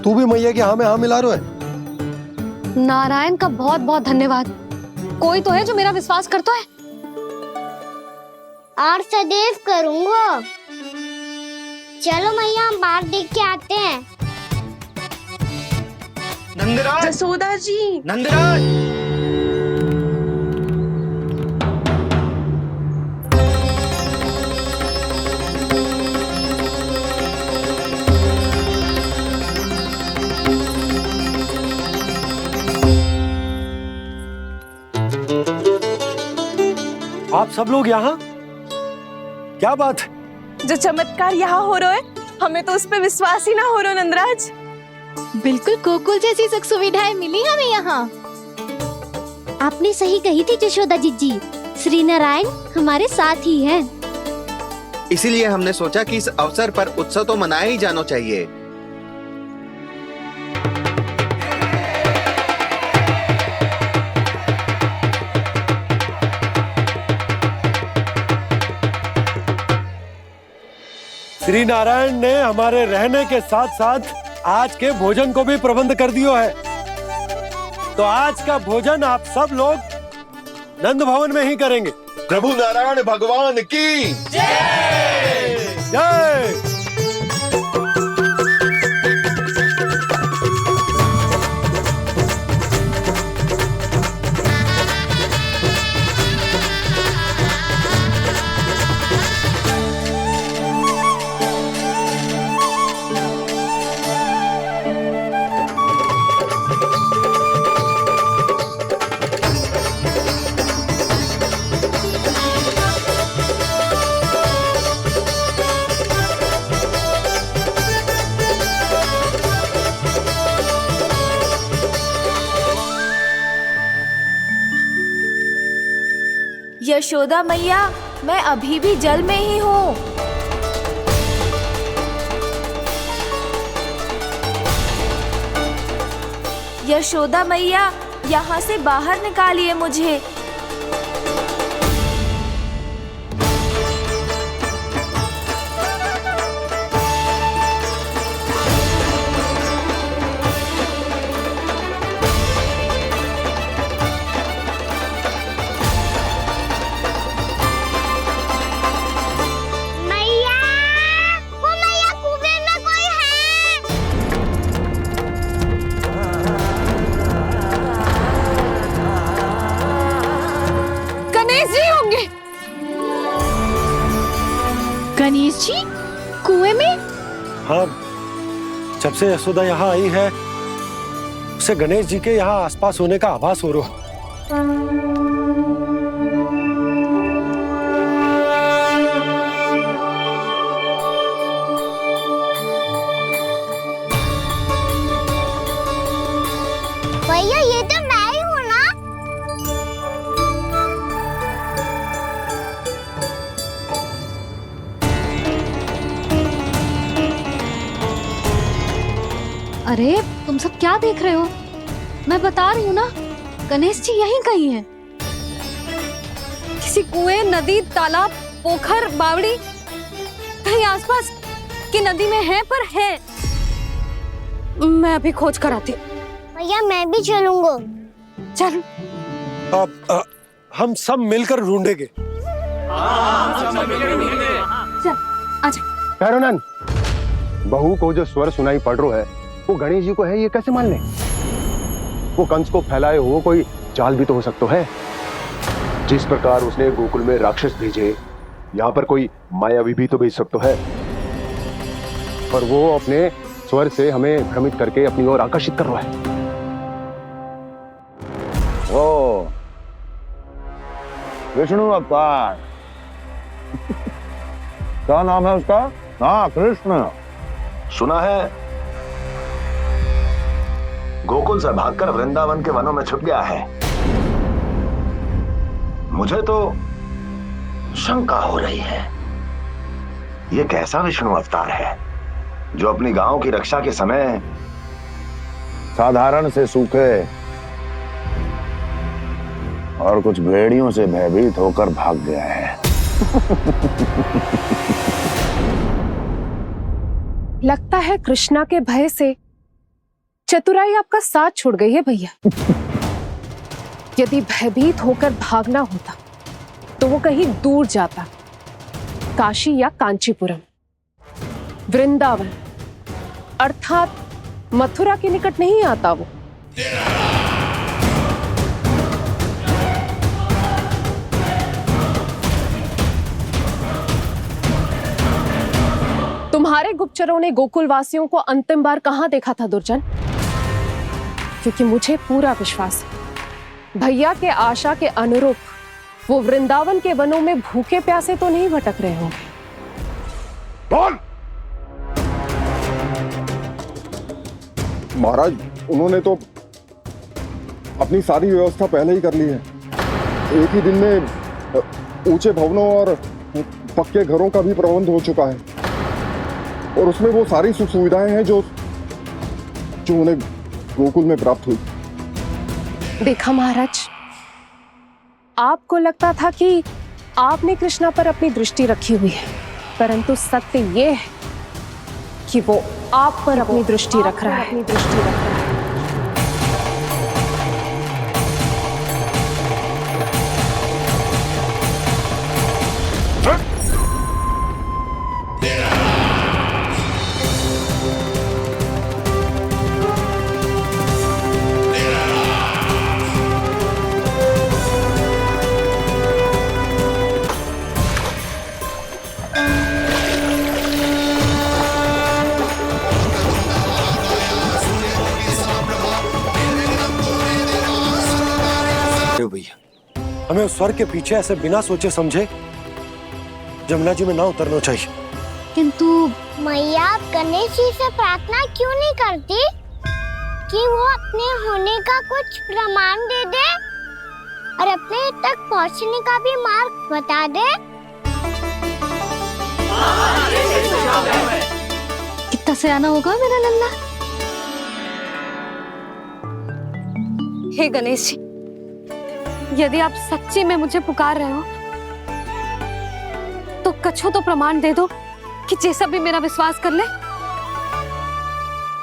तू भी मैया के हाँ में हाँ मिला रहा है। नारायण का बहुत बहुत धन्यवाद। कोई तो है जो मेरा विश्वास करता है। और सदैव करूंगा। चलो मैया हम बाहर देख के आते हैं। नंदराज, जसोदा जी, नंदराज। आप सब लोग यहाँ? क्या बात है? जो चमत्कार यहाँ हो रहा है, हमें तो उस पे विश्वास ही ना हो रहा नंदराज। बिल्कुल गोकुल जैसी सुख सुविधाएं मिली हमें यहाँ। आपने सही कही थी जशोदा जीजी, श्री नारायण हमारे साथ ही हैं। इसीलिए हमने सोचा कि इस अवसर पर उत्सव तो मनाया ही जाना चाहिए। श्री नारायण ने हमारे रहने के साथ साथ आज के भोजन को भी प्रबंध कर दियो है। तो आज का भोजन आप सब लोग नंद भवन में ही करेंगे। प्रभु नारायण भगवान की जय जय। यशोदा मैया, मैं अभी भी जल में ही हूँ। यशोदा मैया, यहाँ से बाहर निकालिए मुझे। गणेश जी कुएं में? हाँ, जब से यशोदा यहाँ आई है उसे गणेश जी के यहाँ आसपास होने का आभास हो रहा है। भैया ये तो मैं ही हूँ ना। अरे तुम सब क्या देख रहे हो? मैं बता रही हूँ ना, गणेश जी यहीं कहीं हैं। किसी कुएं, नदी, तालाब, पोखर, बावड़ी कहीं आसपास की नदी में है, पर है। मैं अभी खोज कर आती हूँ। भैया मैं भी चलूंगा। चल। अब हम सब मिलकर ढूंढेंगे। चल आजा। भैरवनंद, बहू को जो स्वर सुनाई पड़ रहा है वो गणेश जी को है, ये कैसे मान ले? वो कंस को फैलाए हुए कोई चाल भी तो हो सकता है। जिस प्रकार उसने गोकुल में राक्षस भेजे, यहाँ पर कोई मायावी भी तो भेज सकता है। और वो अपने स्वर से हमें भ्रमित करके अपनी ओर आकर्षित कर रहा है। ओ विष्णु अवतार। क्या नाम है उसका? हाँ, कृष्ण। सुना है गोकुल से भागकर वृंदावन के वनों में छुप गया है। मुझे तो शंका हो रही है, ये कैसा विष्णु अवतार है जो अपनी गांव की रक्षा के समय साधारण से सूखे और कुछ भेड़ियों से भयभीत होकर भाग गया है। लगता है कृष्णा के भय से चतुराई आपका साथ छोड़ गई है भैया। यदि भयभीत होकर भागना होता तो वो कहीं दूर जाता, काशी या कांचीपुरम। वृंदावन अर्थात मथुरा के निकट नहीं आता वो। तुम्हारे गुप्तचरों ने गोकुल वासियों को अंतिम बार कहां देखा था दुर्जन? क्योंकि मुझे पूरा विश्वास है भैया के आशा के अनुरूप वो वृंदावन के वनों में भूखे प्यासे तो नहीं भटक रहे होंगे। बोल! महाराज, उन्होंने तो अपनी सारी व्यवस्था पहले ही कर ली है। एक ही दिन में ऊंचे भवनों और पक्के घरों का भी प्रबंध हो चुका है और उसमें वो सारी सुख सुविधाएं हैं जो उन्हें गोकुल में प्राप्त हुई। देखा महाराज, आपको लगता था कि आपने कृष्णा पर अपनी दृष्टि रखी हुई है, परंतु सत्य ये है कि वो आप पर अपनी दृष्टि रख रहा है। हमें उस स्वर के पीछे ऐसे बिना सोचे समझे जमुना जी में ना उतरना चाहिए। किंतु मैया, आप गणेश जी से प्रार्थना क्यों नहीं करती कि वो अपने होने का कुछ प्रमाण दे दे और अपने तक पहुंचने का भी मार्ग बता दे? कितना सयाना होगा मेरा लल्ला। हे गणेश जी, यदि आप सच्ची में मुझे पुकार रहे हो तो कछो तो प्रमाण दे दो कि जैसा भी मेरा विश्वास कर ले।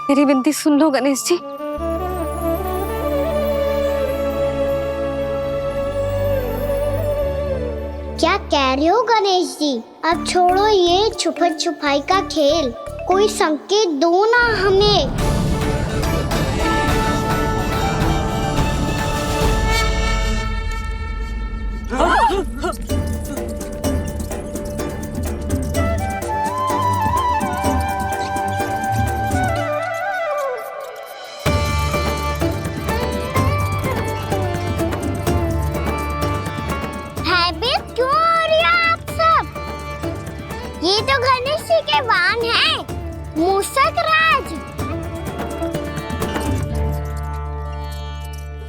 मेरी विनती सुन लो गणेश जी। क्या कह रहे हो गणेश जी? अब छोड़ो ये छुपन छुपाई का खेल, कोई संकेत दो ना हमें। भयभीत क्यों हो रही हो आप सब? ये तो गणेश जी के वाहन हैं, मूषक राज।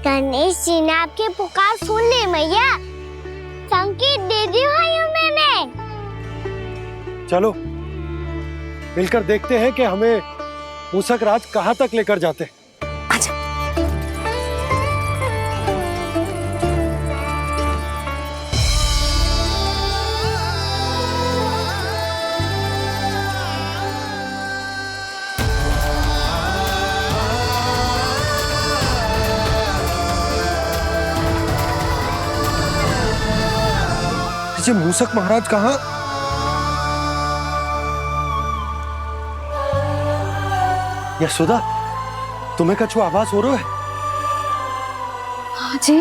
गणेश जी ने आपकी पुकार सुन ली मैया, संकेत दे दी भाइयों मैंने। चलो मिलकर देखते हैं कि हमें मूषक राज कहां तक लेकर जाते हैं। ये मूषक महाराज कहाँ? यशोदा, तुम्हें कछु आभास हो रहा है? हाँ जी,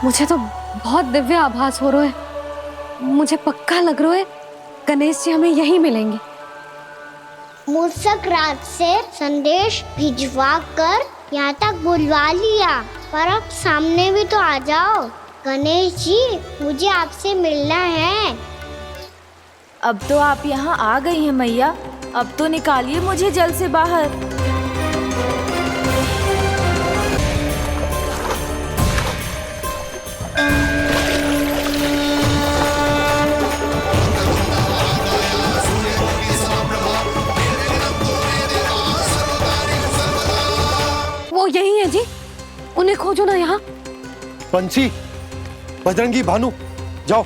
मुझे तो बहुत दिव्य आभास हो रहा है। मुझे पक्का लग रहा है गणेश जी हमें यहीं मिलेंगे। मूषक राज से संदेश भिजवा कर यहाँ तक बुलवा लिया, पर अब सामने भी तो आ जाओ। गणेश जी, मुझे आपसे मिलना है। अब तो आप यहाँ आ गई हैं मैया, अब तो निकालिए मुझे जल से बाहर। वो यही है जी, उन्हें खोजो ना यहाँ। बंसी, बजरंगी, भानु, जाओ